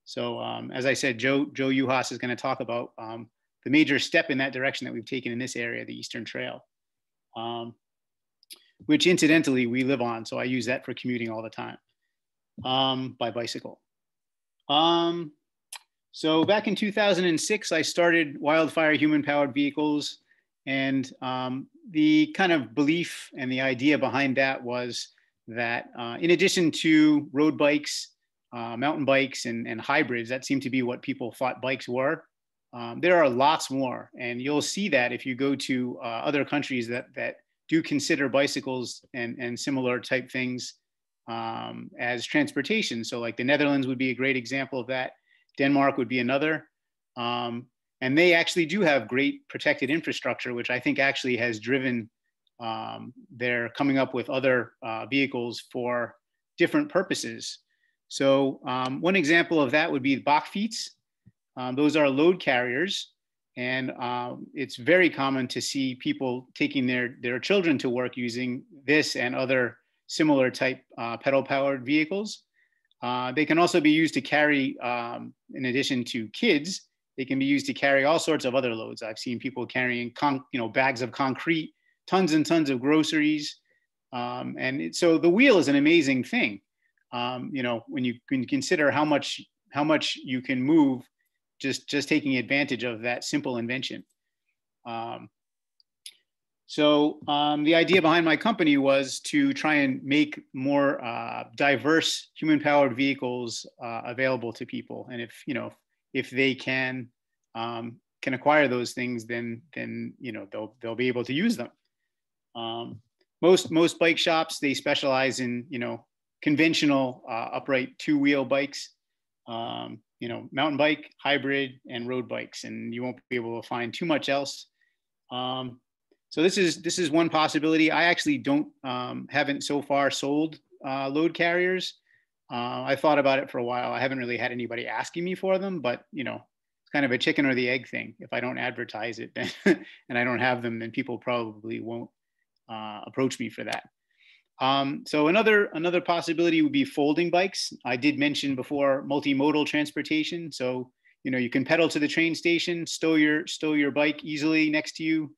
So as I said, Joe Uhas is going to talk about the major step in that direction that we've taken in this area, the Eastern Trail, which incidentally we live on. So I use that for commuting all the time by bicycle. So back in 2006, I started Wildfire Human-Powered Vehicles. And the kind of belief and the idea behind that was that in addition to road bikes, mountain bikes, and hybrids, that seemed to be what people thought bikes were. There are lots more, and you'll see that if you go to other countries that do consider bicycles and similar type things as transportation. So like the Netherlands would be a great example of that. Denmark would be another. And they actually do have great protected infrastructure, which I think actually has driven their coming up with other vehicles for different purposes. So one example of that would be bakfiets. Those are load carriers. And it's very common to see people taking their children to work using this and other similar type pedal-powered vehicles. They can also be used to carry, in addition to kids, they can be used to carry all sorts of other loads. I've seen people carrying bags of concrete, tons and tons of groceries. So the wheel is an amazing thing. When you can consider how much you can move just taking advantage of that simple invention. The idea behind my company was to try and make more diverse human-powered vehicles available to people. And if they can acquire those things, then they'll be able to use them. Most bike shops, they specialize in conventional upright two-wheel bikes. Mountain bike, hybrid, and road bikes, and you won't be able to find too much else. So this is one possibility. I actually haven't so far sold load carriers. I thought about it for a while. I haven't really had anybody asking me for them, but it's kind of a chicken or the egg thing. If I don't advertise it, then and I don't have them, then people probably won't approach me for that. So another possibility would be folding bikes. I did mention before multimodal transportation. So you can pedal to the train station, stow your bike easily next to you,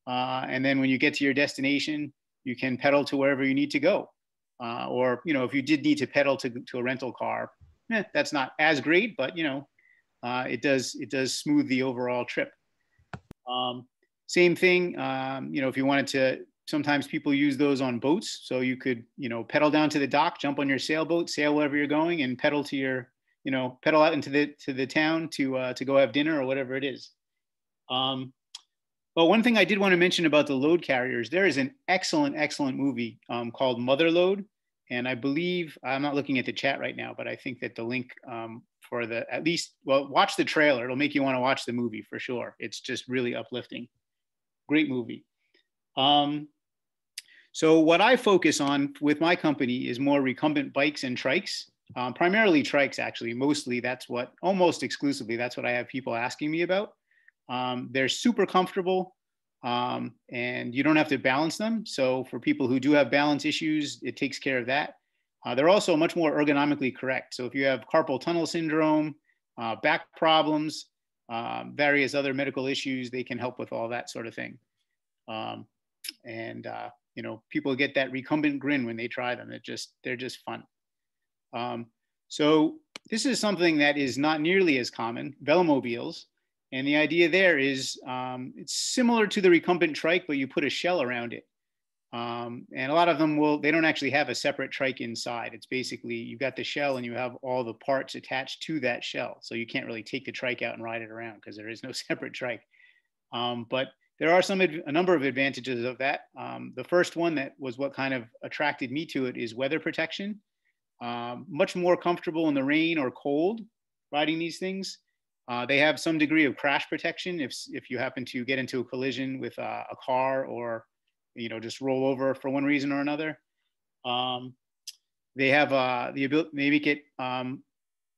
and then when you get to your destination, you can pedal to wherever you need to go. Or if you did need to pedal to a rental car, that's not as great, but it does smooth the overall trip. Same thing, if you wanted to. Sometimes people use those on boats. So you could, pedal down to the dock, jump on your sailboat, sail wherever you're going, and pedal to your, pedal out into the town to go have dinner or whatever it is. But one thing I did want to mention about the load carriers, there is an excellent movie called Motherload. And I believe, I'm not looking at the chat right now, but I think that the link for watch the trailer. It'll make you want to watch the movie for sure. It's just really uplifting. Great movie. So what I focus on with my company is more recumbent bikes and trikes, primarily trikes, actually. Almost exclusively, that's what I have people asking me about. They're super comfortable and you don't have to balance them. So for people who do have balance issues, it takes care of that. They're also much more ergonomically correct. So if you have carpal tunnel syndrome, back problems, various other medical issues, they can help with all that sort of thing. People get that recumbent grin when they try them. They're just fun. So this is something that is not nearly as common, velomobiles. And the idea there is it's similar to the recumbent trike, but you put a shell around it. And a lot of them they don't actually have a separate trike inside. It's basically, you've got the shell and you have all the parts attached to that shell. So you can't really take the trike out and ride it around because there is no separate trike. But there are a number of advantages of that. The first one that was what kind of attracted me to it is weather protection. Much more comfortable in the rain or cold riding these things. They have some degree of crash protection if you happen to get into a collision with a car or just roll over for one reason or another. They have the ability, they make it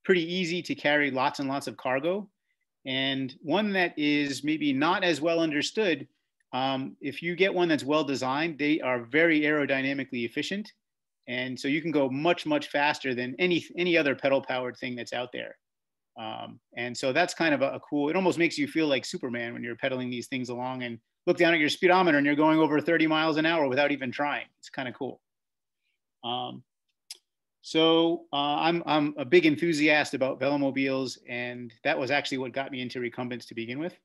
pretty easy to carry lots and lots of cargo. And one that is maybe not as well understood, if you get one that's well designed, they are very aerodynamically efficient. And so you can go much, much faster than any other pedal powered thing that's out there. And so that's kind of a cool, it almost makes you feel like Superman when you're pedaling these things along and look down at your speedometer and you're going over 30 miles an hour without even trying. It's kind of cool. I'm a big enthusiast about velomobiles, and that was actually what got me into recumbents to begin with.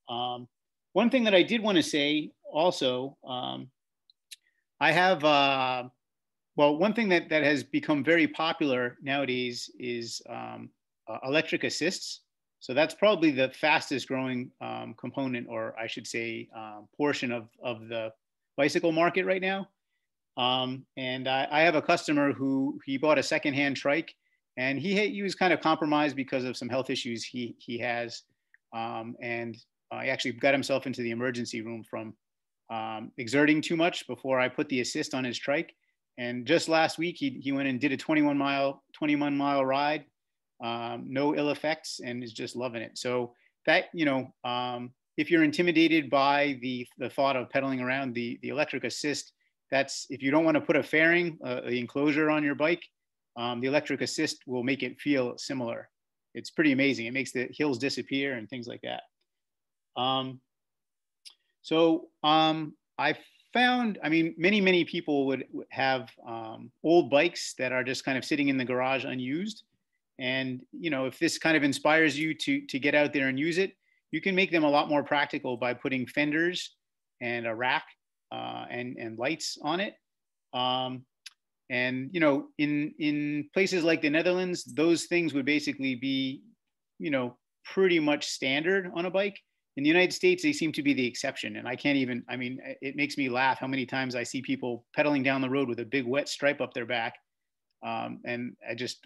One thing that I did want to say also, I have, one thing that has become very popular nowadays is electric assists. So that's probably the fastest growing component, or I should say portion of the bicycle market right now. And I have a customer who he bought a secondhand trike And he was kind of compromised because of some health issues he has. And he actually got himself into the emergency room from exerting too much before I put the assist on his trike. And just last week, he went and did a 21 mile ride, no ill effects, and is just loving it. So that, if you're intimidated by the thought of pedaling around, the electric assist, that's, if you don't want to put a fairing, the enclosure on your bike, the electric assist will make it feel similar. It's pretty amazing. It makes the hills disappear and things like that. I found, many people would have old bikes that are just kind of sitting in the garage unused. And, if this kind of inspires you to get out there and use it, you can make them a lot more practical by putting fenders and a rack and lights on it. In places like the Netherlands, those things would basically be, pretty much standard on a bike. In the United States, they seem to be the exception. And I can't even, it makes me laugh how many times I see people pedaling down the road with a big wet stripe up their back. And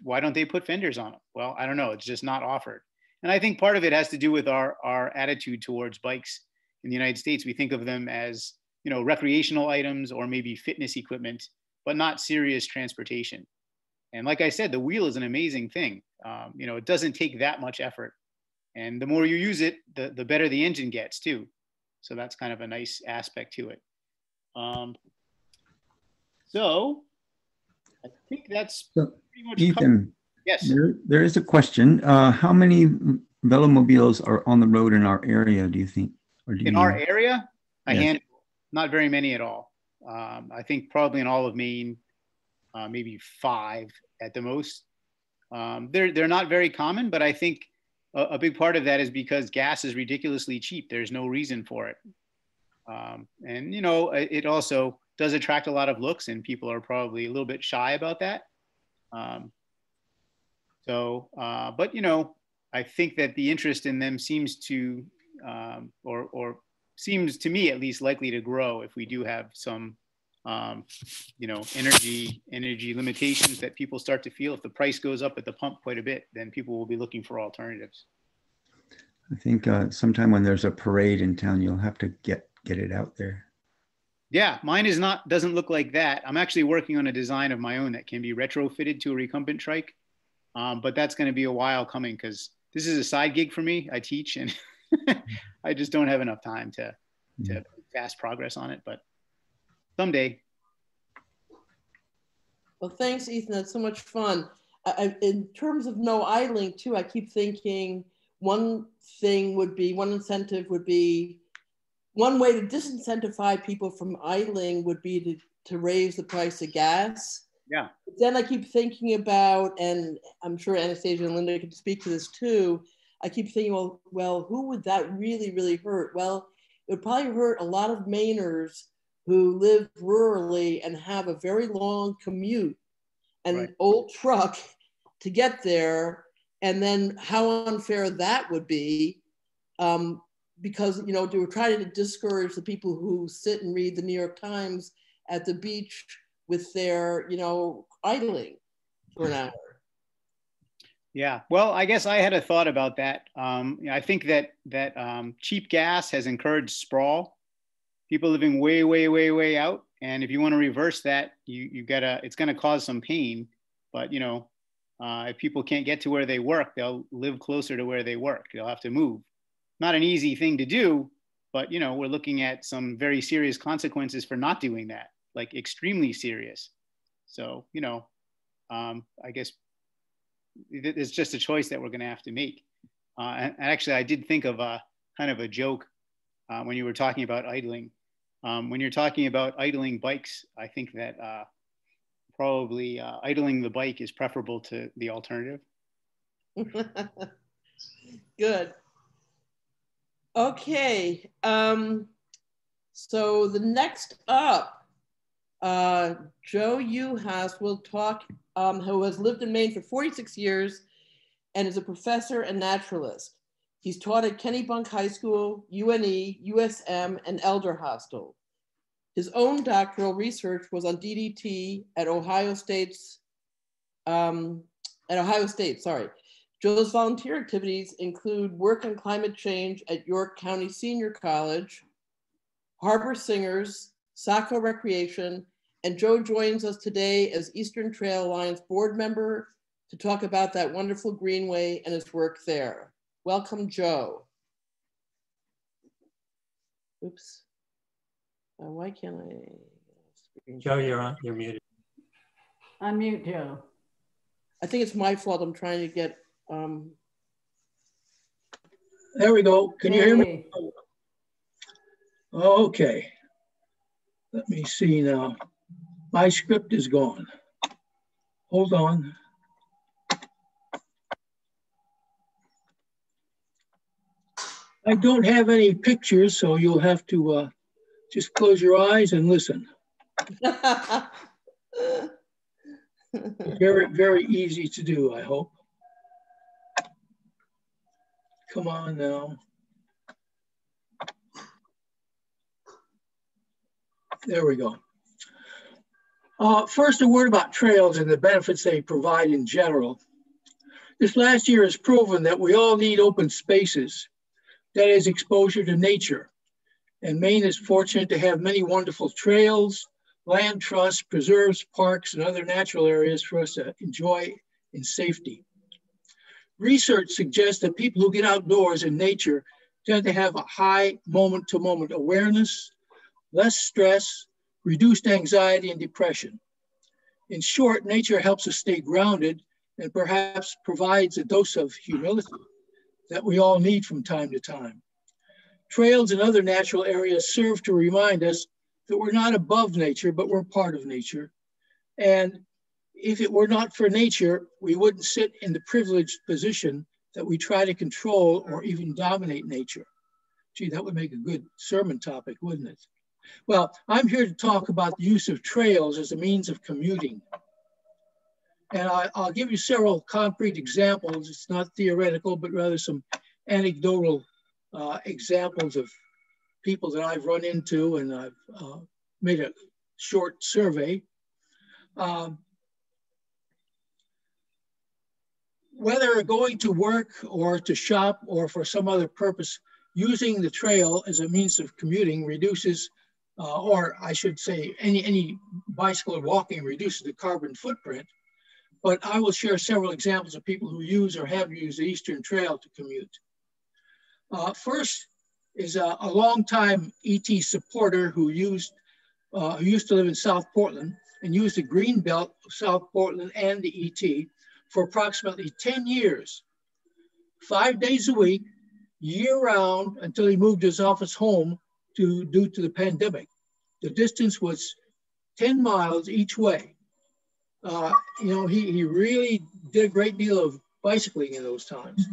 why don't they put fenders on them? Well, I don't know. It's just not offered. And I think part of it has to do with our attitude towards bikes in the United States. We think of them as, recreational items or maybe fitness equipment, but not serious transportation. And like I said, the wheel is an amazing thing. It doesn't take that much effort. And the more you use it, the better the engine gets too. So that's kind of a nice aspect to it. So I think that's pretty much Ethan, covered. Yes. There is a question. How many velomobiles are on the road in our area, do you think? Or do you know? Our area? A Yes. handful. Not very many at all. I think probably in all of Maine, maybe 5 at the most. They're not very common, but I think a big part of that is because gas is ridiculously cheap. There's no reason for it. It also does attract a lot of looks, and people are probably a little bit shy about that. I think that the interest in them seems to, or seems to me at least, likely to grow if we do have some, energy limitations that people start to feel. If the price goes up at the pump quite a bit, then people will be looking for alternatives. I think sometime when there's a parade in town, you'll have to get it out there. Yeah, mine doesn't look like that. I'm actually working on a design of my own that can be retrofitted to a recumbent trike. But that's going to be a while coming because this is a side gig for me. I teach and I just don't have enough time to fast progress on it, but someday. Well, thanks, Ethan. That's so much fun. In terms of no idling too, I keep thinking one incentive would be, one way to disincentivize people from idling would be to raise the price of gas. Yeah. But then I keep thinking about, and I'm sure Anastasia and Linda can speak to this too, I keep thinking, well, who would that really, really hurt? Well, it would probably hurt a lot of Mainers who live rurally and have a very long commute and right. An old truck to get there. And then how unfair that would be, because, they were trying to discourage the people who sit and read the New York Times at the beach with their, idling for an hour. Yeah, well, I guess I had a thought about that. I think that cheap gas has encouraged sprawl, people living way, way, way, way out. And if you want to reverse that, it's going to cause some pain. But, if people can't get to where they work, they'll live closer to where they work. They'll have to move. Not an easy thing to do, but, we're looking at some very serious consequences for not doing that, like extremely serious. So, I guess it's just a choice that we're going to have to make. And actually, I did think of a kind of a joke when you were talking about idling. When you're talking about idling bikes, I think that probably idling the bike is preferable to the alternative. Good. Okay. So the next up, Joe Uhas will talk, who has lived in Maine for 46 years and is a professor and naturalist. He's taught at Kennebunk High School, UNE, USM, and Elder Hostel. His own doctoral research was on DDT at Ohio State's at Ohio State, sorry. Joe's volunteer activities include work on climate change at York County Senior College, Harbor Singers, Saco Recreation, and Joe joins us today as Eastern Trail Alliance board member to talk about that wonderful greenway and his work there. Welcome, Joe. Oops. Why can't I? Joe, you're muted. Unmute Joe. I think it's my fault. I'm trying to get. There we go. Can you hear me? Okay. Let me see now. My script is gone. Hold on. I don't have any pictures, so you'll have to just close your eyes and listen. Very, very easy to do, I hope. Come on now. There we go. First, a word about trails and the benefits they provide in general. This last year has proven that we all need open spaces, that is, exposure to nature. And Maine is fortunate to have many wonderful trails, land trusts, preserves, parks, and other natural areas for us to enjoy in safety. Research suggests that people who get outdoors in nature tend to have a high moment-to-moment awareness, less stress, reduced anxiety and depression. In short, nature helps us stay grounded and perhaps provides a dose of humility that we all need from time to time. Trails and other natural areas serve to remind us that we're not above nature, but we're part of nature. And if it were not for nature, we wouldn't sit in the privileged position that we try to control or even dominate nature. Gee, that would make a good sermon topic, wouldn't it? Well, I'm here to talk about the use of trails as a means of commuting. And I'll give you several concrete examples. It's not theoretical, but rather some anecdotal examples of people that I've run into, and I've made a short survey. Whether going to work or to shop or for some other purpose, using the trail as a means of commuting reduces, or I should say, any bicycle or walking reduces the carbon footprint. But I will share several examples of people who use or have used the Eastern Trail to commute. First is a longtime ET supporter who used to live in South Portland and used the green belt of South Portland and the ET for approximately 10 years, 5 days a week, year round, until he moved his office home due to the pandemic. The distance was 10 miles each way. He really did a great deal of bicycling in those times.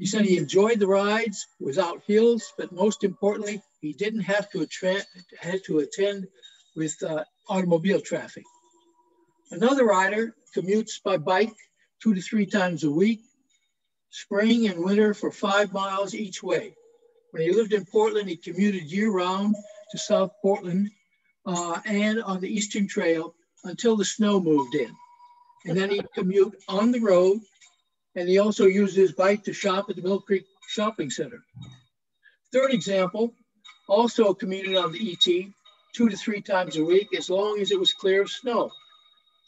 He said he enjoyed the rides without hills, but most importantly, he didn't have to attend with automobile traffic. Another rider commutes by bike 2 to 3 times a week, spring and winter for 5 miles each way. When he lived in Portland, he commuted year round to South Portland and on the Eastern Trail until the snow moved in. And then he'd commute on the road, and he also used his bike to shop at the Mill Creek Shopping Center. Third example, also commuted on the ET 2 to 3 times a week as long as it was clear of snow.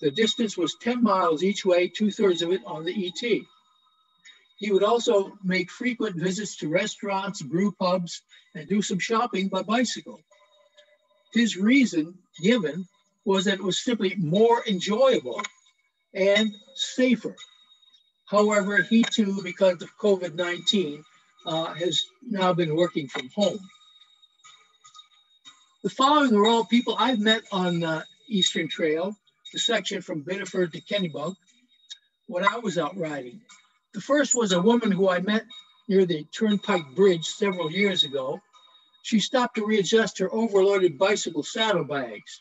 The distance was 10 miles each way, 2/3 of it on the ET. He would also make frequent visits to restaurants, brew pubs, and do some shopping by bicycle. His reason given was that it was simply more enjoyable and safer. However, he too, because of COVID-19, has now been working from home. The following are all people I've met on the Eastern Trail, the section from Biddeford to Kennebunk, when I was out riding. The first was a woman who I met near the Turnpike Bridge several years ago. She stopped to readjust her overloaded bicycle saddlebags.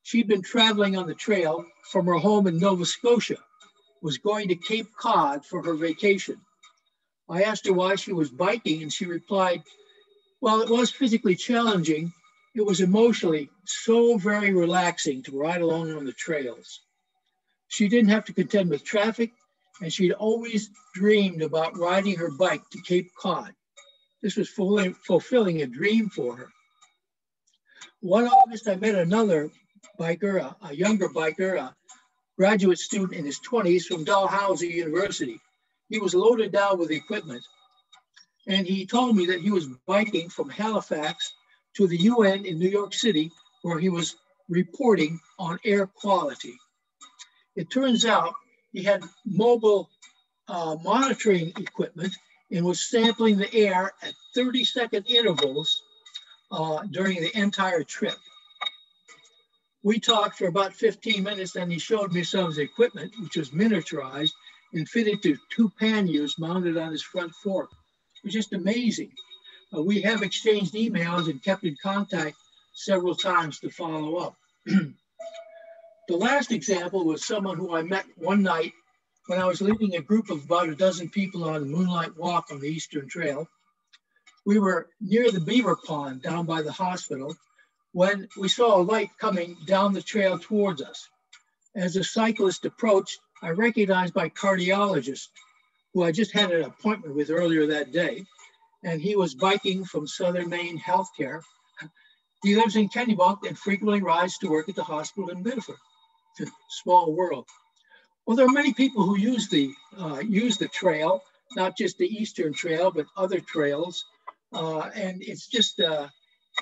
She'd been traveling on the trail from her home in Nova Scotia, was going to Cape Cod for her vacation. I asked her why she was biking, and she replied, "Well, it was physically challenging. It was emotionally so very relaxing to ride along on the trails." She didn't have to contend with traffic, and she'd always dreamed about riding her bike to Cape Cod. This was fulfilling a dream for her. One August, I met another biker, a younger biker, a graduate student in his 20s from Dalhousie University. He was loaded down with equipment, and he told me that he was biking from Halifax to the UN in New York City, where he was reporting on air quality. It turns out he had mobile monitoring equipment and was sampling the air at 30-second intervals during the entire trip. We talked for about 15 minutes, and he showed me some of his equipment, which was miniaturized and fitted to 2 panniers mounted on his front fork. It was just amazing. We have exchanged emails and kept in contact several times to follow up. The last example was someone who I met one night when I was leading a group of about a dozen people on a moonlight walk on the Eastern Trail. We were near the beaver pond down by the hospital when we saw a light coming down the trail towards us. As the cyclist approached, I recognized my cardiologist, who I just had an appointment with earlier that day, and he was biking from Southern Maine Healthcare. He lives in Kennebunk and frequently rides to work at the hospital in Biddeford. It's a small world. Well, there are many people who use the trail, not just the Eastern Trail, but other trails. And it's just,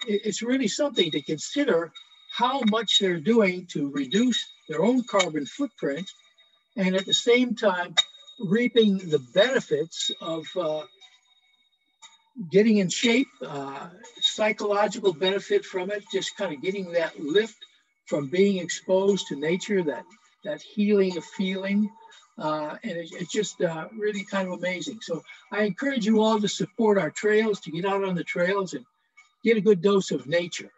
it's really something to consider how much they're doing to reduce their own carbon footprint, and at the same time, reaping the benefits of getting in shape, psychological benefit from it, just kind of getting that lift from being exposed to nature, that healing of feeling. And it's just really kind of amazing. So I encourage you all to support our trails, to get out on the trails and get a good dose of nature.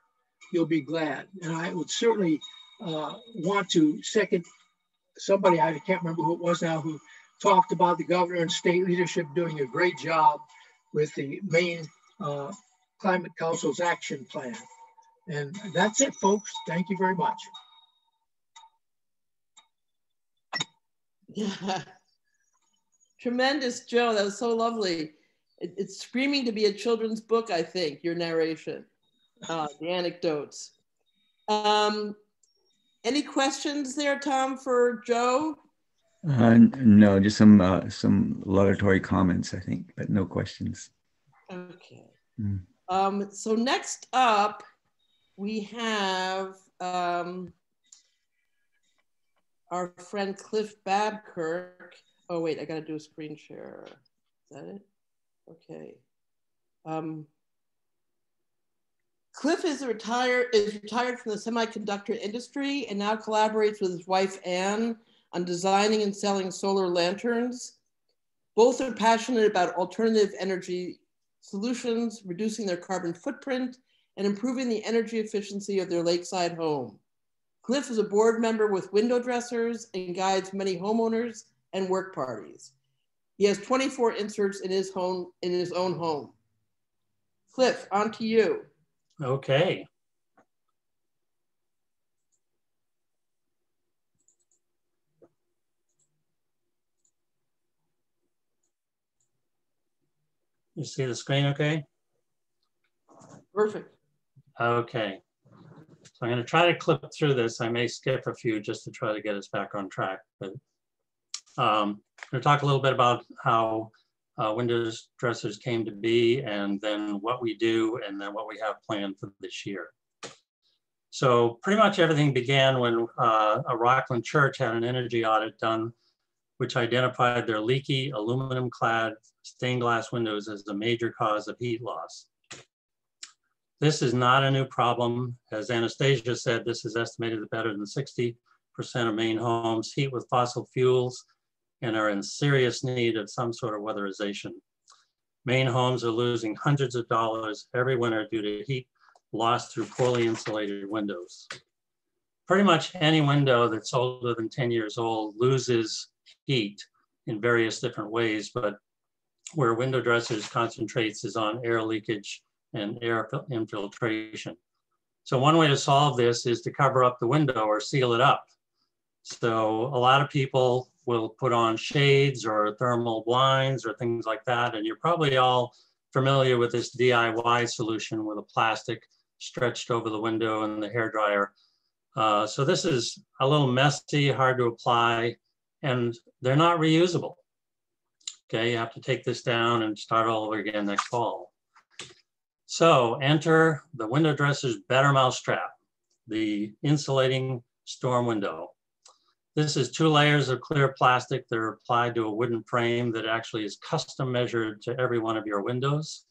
You'll be glad. And I would certainly want to second somebody, I can't remember who it was now, who talked about the governor and state leadership doing a great job with the Maine Climate Council's action plan. And that's it, folks. Thank you very much. Yeah. Tremendous, Joe. That was so lovely. It's screaming to be a children's book, I think, your narration, the anecdotes. Any questions there, Tom, for Joe? No, just some laudatory comments, I think, but no questions. Okay. So next up, we have our friend Cliff Babkirk. Oh wait, I gotta do a screen share. Is that it? Okay. Cliff is retired from the semiconductor industry and now collaborates with his wife, Anne, on designing and selling solar lanterns. Both are passionate about alternative energy solutions, reducing their carbon footprint, and improving the energy efficiency of their lakeside home. Cliff is a board member with Window Dressers and guides many homeowners and work parties. He has 24 inserts in his own home. Cliff, on to you. Okay. You see the screen okay? Perfect. Okay. So I'm going to try to clip through this. I may skip a few just to try to get us back on track. But I'm going to talk a little bit about how Window Dressers came to be, and then what we do, and then what we have planned for this year. So pretty much everything began when a Rockland church had an energy audit done, which identified their leaky aluminum-clad stained glass windows as a major cause of heat loss. This is not a new problem. As Anastasia said, this is estimated that better than 60% of Maine homes heat with fossil fuels and are in serious need of some sort of weatherization. Maine homes are losing hundreds of dollars every winter due to heat lost through poorly insulated windows. Pretty much any window that's older than 10 years old loses heat in various different ways, but where Window Dressers concentrates is on air leakage and air infiltration. So one way to solve this is to cover up the window or seal it up. So a lot of people will put on shades or thermal blinds or things like that. And you're probably all familiar with this DIY solution with a plastic stretched over the window and the hairdryer. So this is a little messy, hard to apply, and they're not reusable. Okay, you have to take this down and start all over again next fall. So enter the window dresser's better mousetrap, the insulating storm window. This is 2 layers of clear plastic that are applied to a wooden frame that actually is custom measured to every one of your windows.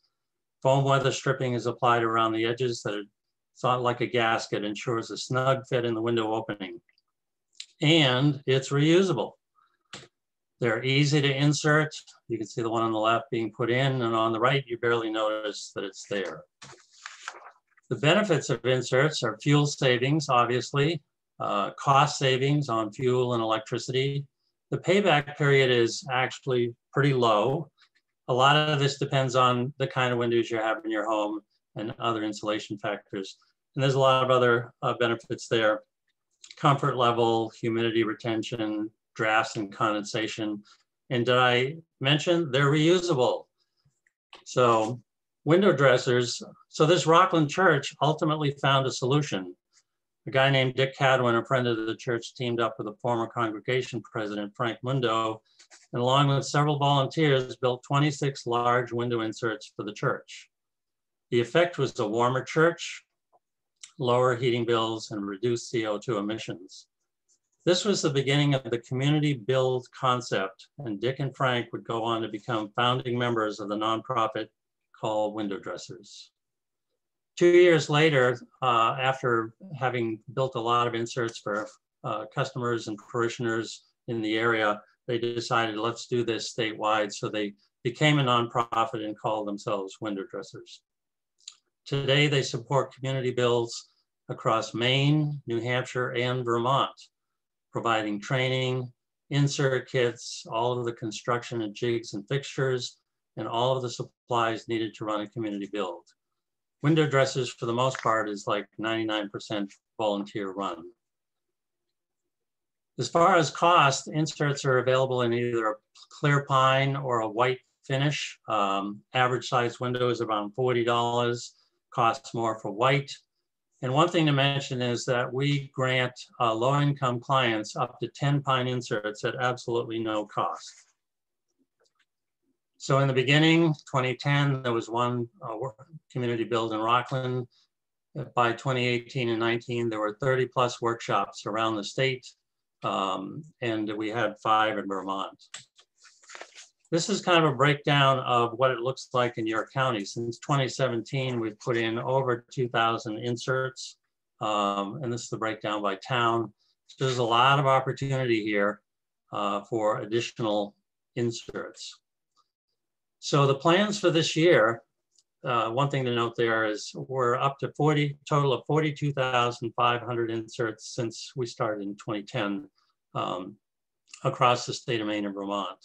Foam weather stripping is applied around the edges that it's not like a gasket, ensures a snug fit in the window opening. And it's reusable. They're easy to insert. You can see the one on the left being put in, and on the right, you barely notice that it's there. The benefits of inserts are fuel savings, obviously, cost savings on fuel and electricity. The payback period is actually pretty low. A lot of this depends on the kind of windows you have in your home and other insulation factors. And there's a lot of other benefits there. Comfort level, humidity retention, drafts and condensation. And did I mention they're reusable? So window dressers. So this Rockland church ultimately found a solution. A guy named Dick Cadwin, a friend of the church, teamed up with a former congregation president, Frank Mundo, and along with several volunteers, built 26 large window inserts for the church. The effect was a warmer church, lower heating bills, and reduced CO2 emissions. This was the beginning of the community build concept, and Dick and Frank would go on to become founding members of the nonprofit called Window Dressers. 2 years later, after having built a lot of inserts for customers and parishioners in the area, they decided, let's do this statewide. So they became a nonprofit and called themselves Window Dressers. Today, they support community builds across Maine, New Hampshire, and Vermont, providing training, insert kits, all of the construction and jigs and fixtures, and all of the supplies needed to run a community build. Window dressers, for the most part, is like 99% volunteer run. As far as cost, inserts are available in either a clear pine or a white finish. Average size window is around $40, costs more for white. And one thing to mention is that we grant low-income clients up to 10 pine inserts at absolutely no cost. So in the beginning, 2010, there was one community build in Rockland. By 2018 and 19, there were 30 plus workshops around the state, and we had 5 in Vermont. This is kind of a breakdown of what it looks like in your county. Since 2017, we've put in over 2,000 inserts, and this is the breakdown by town. So there's a lot of opportunity here for additional inserts. So the plans for this year, one thing to note there is we're up to total of 42,500 inserts since we started in 2010 across the state of Maine and Vermont.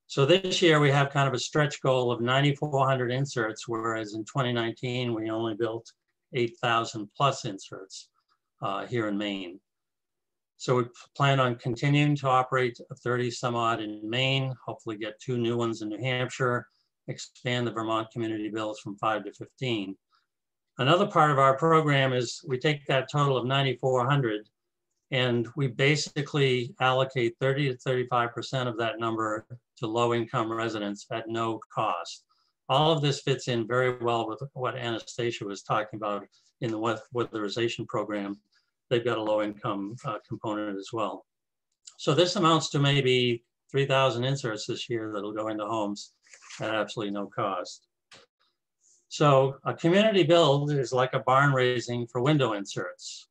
So this year we have kind of a stretch goal of 9,400 inserts, whereas in 2019 we only built 8,000 plus inserts here in Maine. So we plan on continuing to operate 30 some odd in Maine, hopefully get 2 new ones in New Hampshire, expand the Vermont community builds from 5 to 15. Another part of our program is we take that total of 9,400 and we basically allocate 30 to 35% of that number to low-income residents at no cost. All of this fits in very well with what Anastasia was talking about in the Weatherization Program. They've got a low-income component as well. So this amounts to maybe 3,000 inserts this year that'll go into homes at absolutely no cost. So a community build is like a barn raising for window inserts.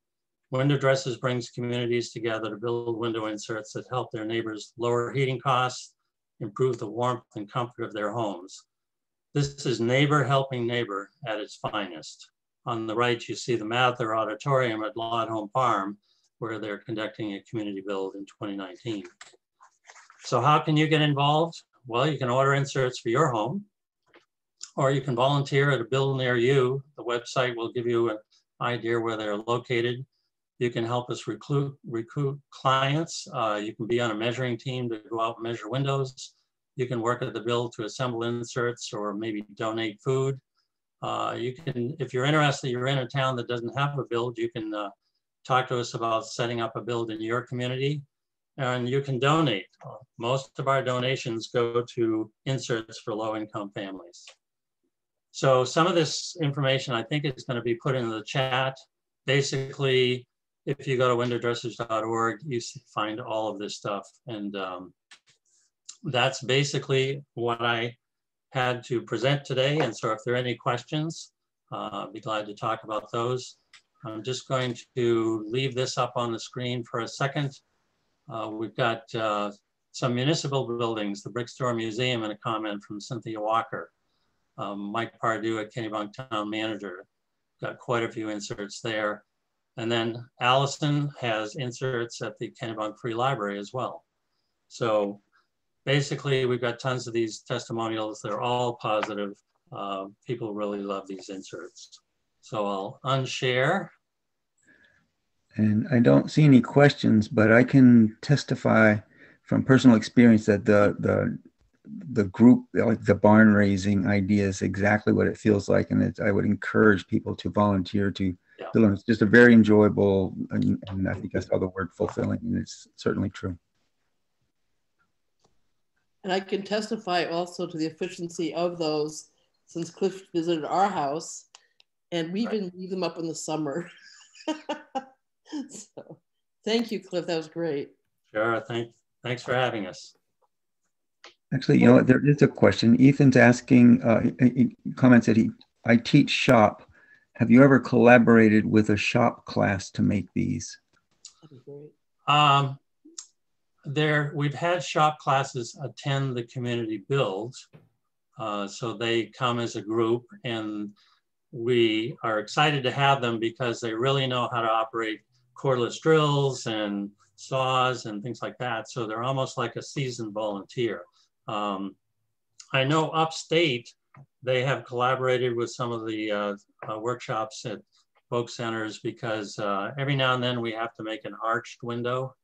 Window Dressers brings communities together to build window inserts that help their neighbors lower heating costs, improve the warmth and comfort of their homes. This is neighbor helping neighbor at its finest. On the right, you see the Mather Auditorium at Lod Home Farm, where they're conducting a community build in 2019. So how can you get involved? Well, you can order inserts for your home, or you can volunteer at a build near you. The website will give you an idea where they're located. You can help us recruit clients. You can be on a measuring team to go out and measure windows. You can work at the build to assemble inserts or maybe donate food. You can, if you're interested, you're in a town that doesn't have a build, you can talk to us about setting up a build in your community, and you can donate. Most of our donations go to inserts for low-income families. So some of this information I think is going to be put in the chat. Basically, if you go to windowdressers.org, you find all of this stuff. And that's basically what I had to present today. And so if there are any questions, I'd be glad to talk about those. I'm just going to leave this up on the screen for a second. We've got some municipal buildings, the Brickstore Museum, and a comment from Cynthia Walker. Mike Pardue at Kennebunk Town Manager, got quite a few inserts there. And then Allison has inserts at the Kennebunk Free Library as well. So basically we've got tons of these testimonials. They're all positive. People really love these inserts. So I'll unshare. And I don't see any questions, but I can testify from personal experience that the group, like the barn raising idea, is exactly what it feels like. And I would encourage people to volunteer to learn. It's just a very enjoyable, and I think I saw the word fulfilling, and it's certainly true. And I can testify also to the efficiency of those, since Cliff visited our house, and we even leave them up in the summer. So thank you, Cliff, that was great. Sure, thanks for having us. Actually, you know what, there is a question. Ethan's asking, he comments that I teach shop. Have you ever collaborated with a shop class to make these? That'd be great. We've had shop classes attend the community builds. So they come as a group, and we are excited to have them because they really know how to operate cordless drills and saws and things like that. So they're almost like a seasoned volunteer. I know upstate, they have collaborated with some of the workshops at folk centers because every now and then we have to make an arched window,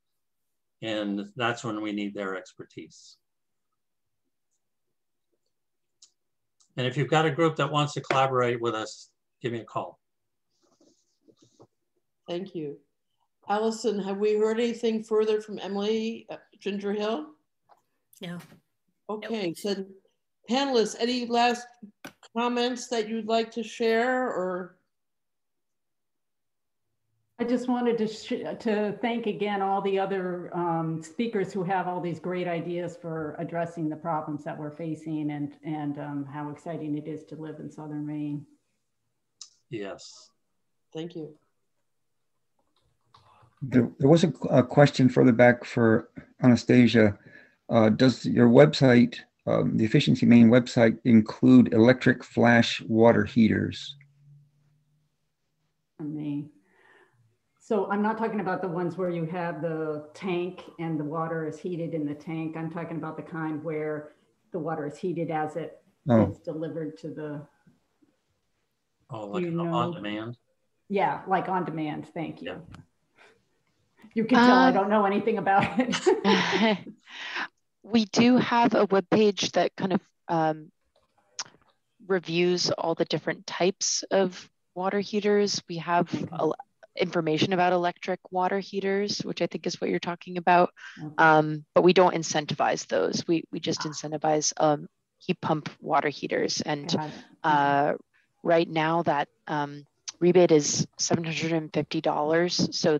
and that's when we need their expertise. And if you've got a group that wants to collaborate with us, give me a call. Thank you. Allison, have we heard anything further from Emily Ginger Hill? No. Okay, so panelists, any last comments that you'd like to share, or? I just wanted to thank again all the other speakers who have all these great ideas for addressing the problems that we're facing, and how exciting it is to live in Southern Maine. Yes. Thank you. There was a question further back for Anastasia. Does your website, the Efficiency Maine website, include electric flash water heaters? So I'm not talking about the ones where you have the tank and the water is heated in the tank. I'm talking about the kind where the water is heated as it is delivered to the... Oh, like on demand? Yeah, like on demand. Thank you. Yeah. You can tell I don't know anything about it. We do have a webpage that kind of reviews all the different types of water heaters. We have information about electric water heaters, which I think is what you're talking about. But we don't incentivize those. We just incentivize heat pump water heaters. And right now that rebate is $750. So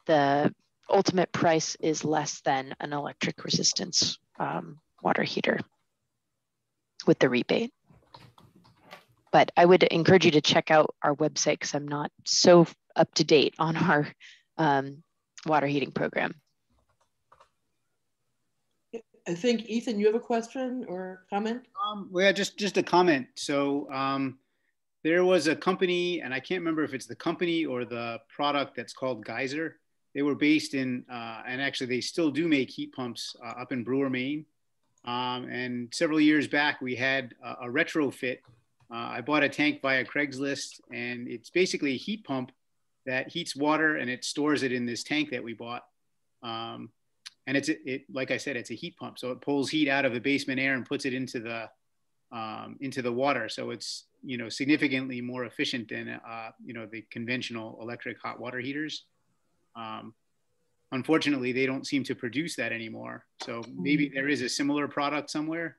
the ultimate price is less than an electric resistance water heater with the rebate. But I would encourage you to check out our website because I'm not so up to date on our water heating program. I think, Ethan, you have a question or comment? Well, yeah, just a comment. So there was a company, and I can't remember if it's the company or the product, that's called Geyser. They were based in, and actually they still do make heat pumps up in Brewer, Maine. And several years back, we had a retrofit. I bought a tank via Craigslist, and it's basically a heat pump that heats water and it stores it in this tank that we bought. And like I said, it's a heat pump. So it pulls heat out of the basement air and puts it into the water. So it's, significantly more efficient than, the conventional electric hot water heaters. Unfortunately, they don't seem to produce that anymore. So maybe there is a similar product somewhere.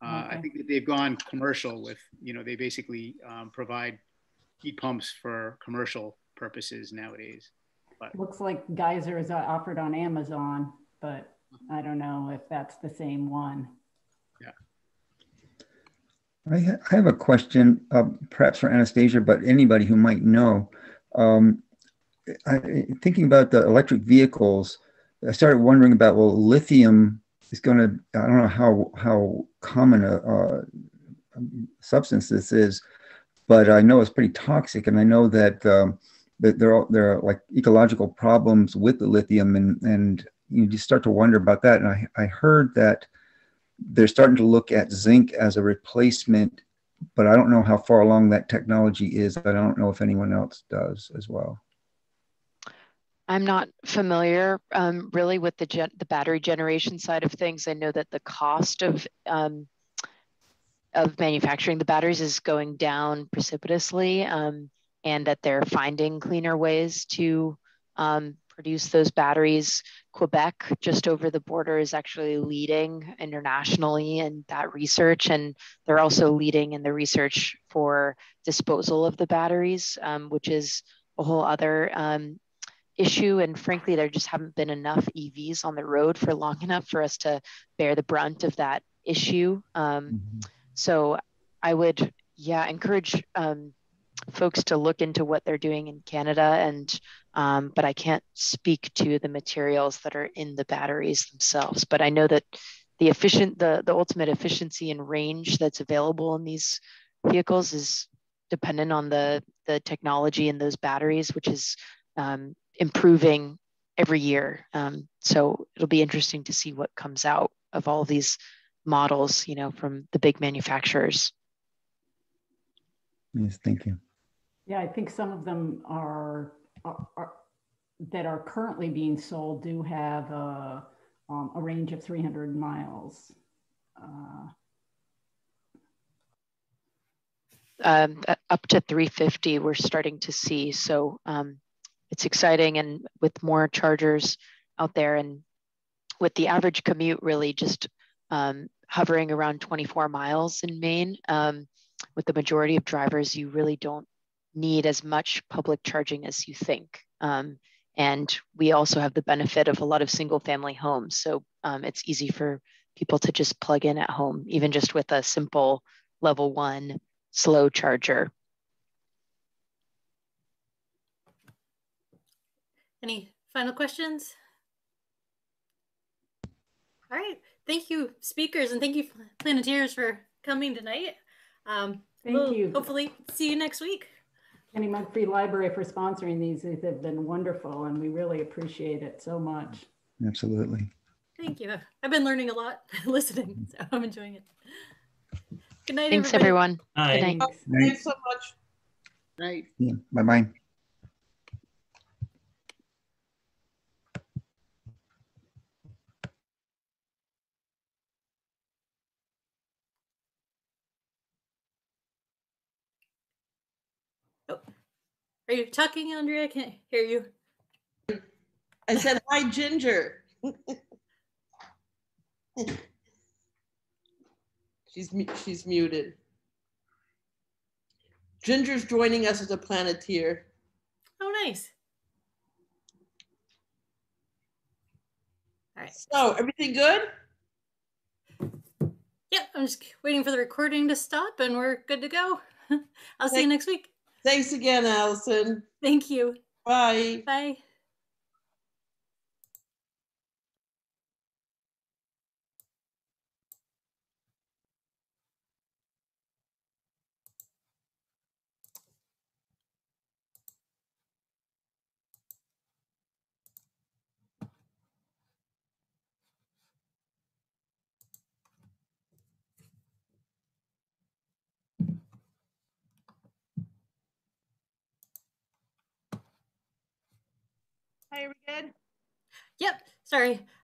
Okay. I think that they've gone commercial with, they basically provide heat pumps for commercial purposes nowadays. But looks like Geyser is offered on Amazon, but I don't know if that's the same one. Yeah. I have a question, perhaps for Anastasia, but anybody who might know. Thinking about the electric vehicles, I started wondering about, well, lithium is going to, I don't know how common a substance this is, but I know it's pretty toxic, and I know that that there are like ecological problems with the lithium, and you just start to wonder about that. And I heard that they're starting to look at zinc as a replacement, but I don't know how far along that technology is. I don't know if anyone else does as well. I'm not familiar really with the battery generation side of things. I know that the cost of manufacturing the batteries is going down precipitously, and that they're finding cleaner ways to produce those batteries. Quebec, just over the border, is actually leading internationally in that research, and they're also leading in the research for disposal of the batteries, which is a whole other issue. And frankly, there just haven't been enough EVs on the road for long enough for us to bear the brunt of that issue. So I would, encourage folks to look into what they're doing in Canada, and but I can't speak to the materials that are in the batteries themselves. But I know that the ultimate efficiency and range that's available in these vehicles is dependent on the technology in those batteries, which is improving every year. So it'll be interesting to see what comes out of all of these models, from the big manufacturers. Yes, thank you. Yeah, I think some of them are that are currently being sold do have a range of 300 miles. Up to 350 we're starting to see. So it's exciting, and with more chargers out there, and with the average commute really just hovering around 24 miles in Maine, with the majority of drivers, you really don't need as much public charging as you think. And we also have the benefit of a lot of single family homes. So it's easy for people to just plug in at home, even just with a simple level 1 slow charger. Any final questions? All right. Thank you, speakers, and thank you, Planeteers, for coming tonight. Thank you. Hopefully see you next week. Kennebunk Free Library for sponsoring these. These have been wonderful, and we really appreciate it so much. Absolutely. Thank you. I've been learning a lot listening, so I'm enjoying it. Good night, Thanks, everybody. everyone. Hi. Good night. Thanks so much. Night. Yeah, bye-bye. Oh, are you talking, Andrea? I can't hear you. I said, hi, Ginger. She's muted. Ginger's joining us as a Planeteer. Oh, nice. All right. So, everything good? Yep, I'm just waiting for the recording to stop, and we're good to go. I'll see you next week. Thanks again, Allison. Thank you. Bye. Bye. Hi, are we good? Yep, sorry.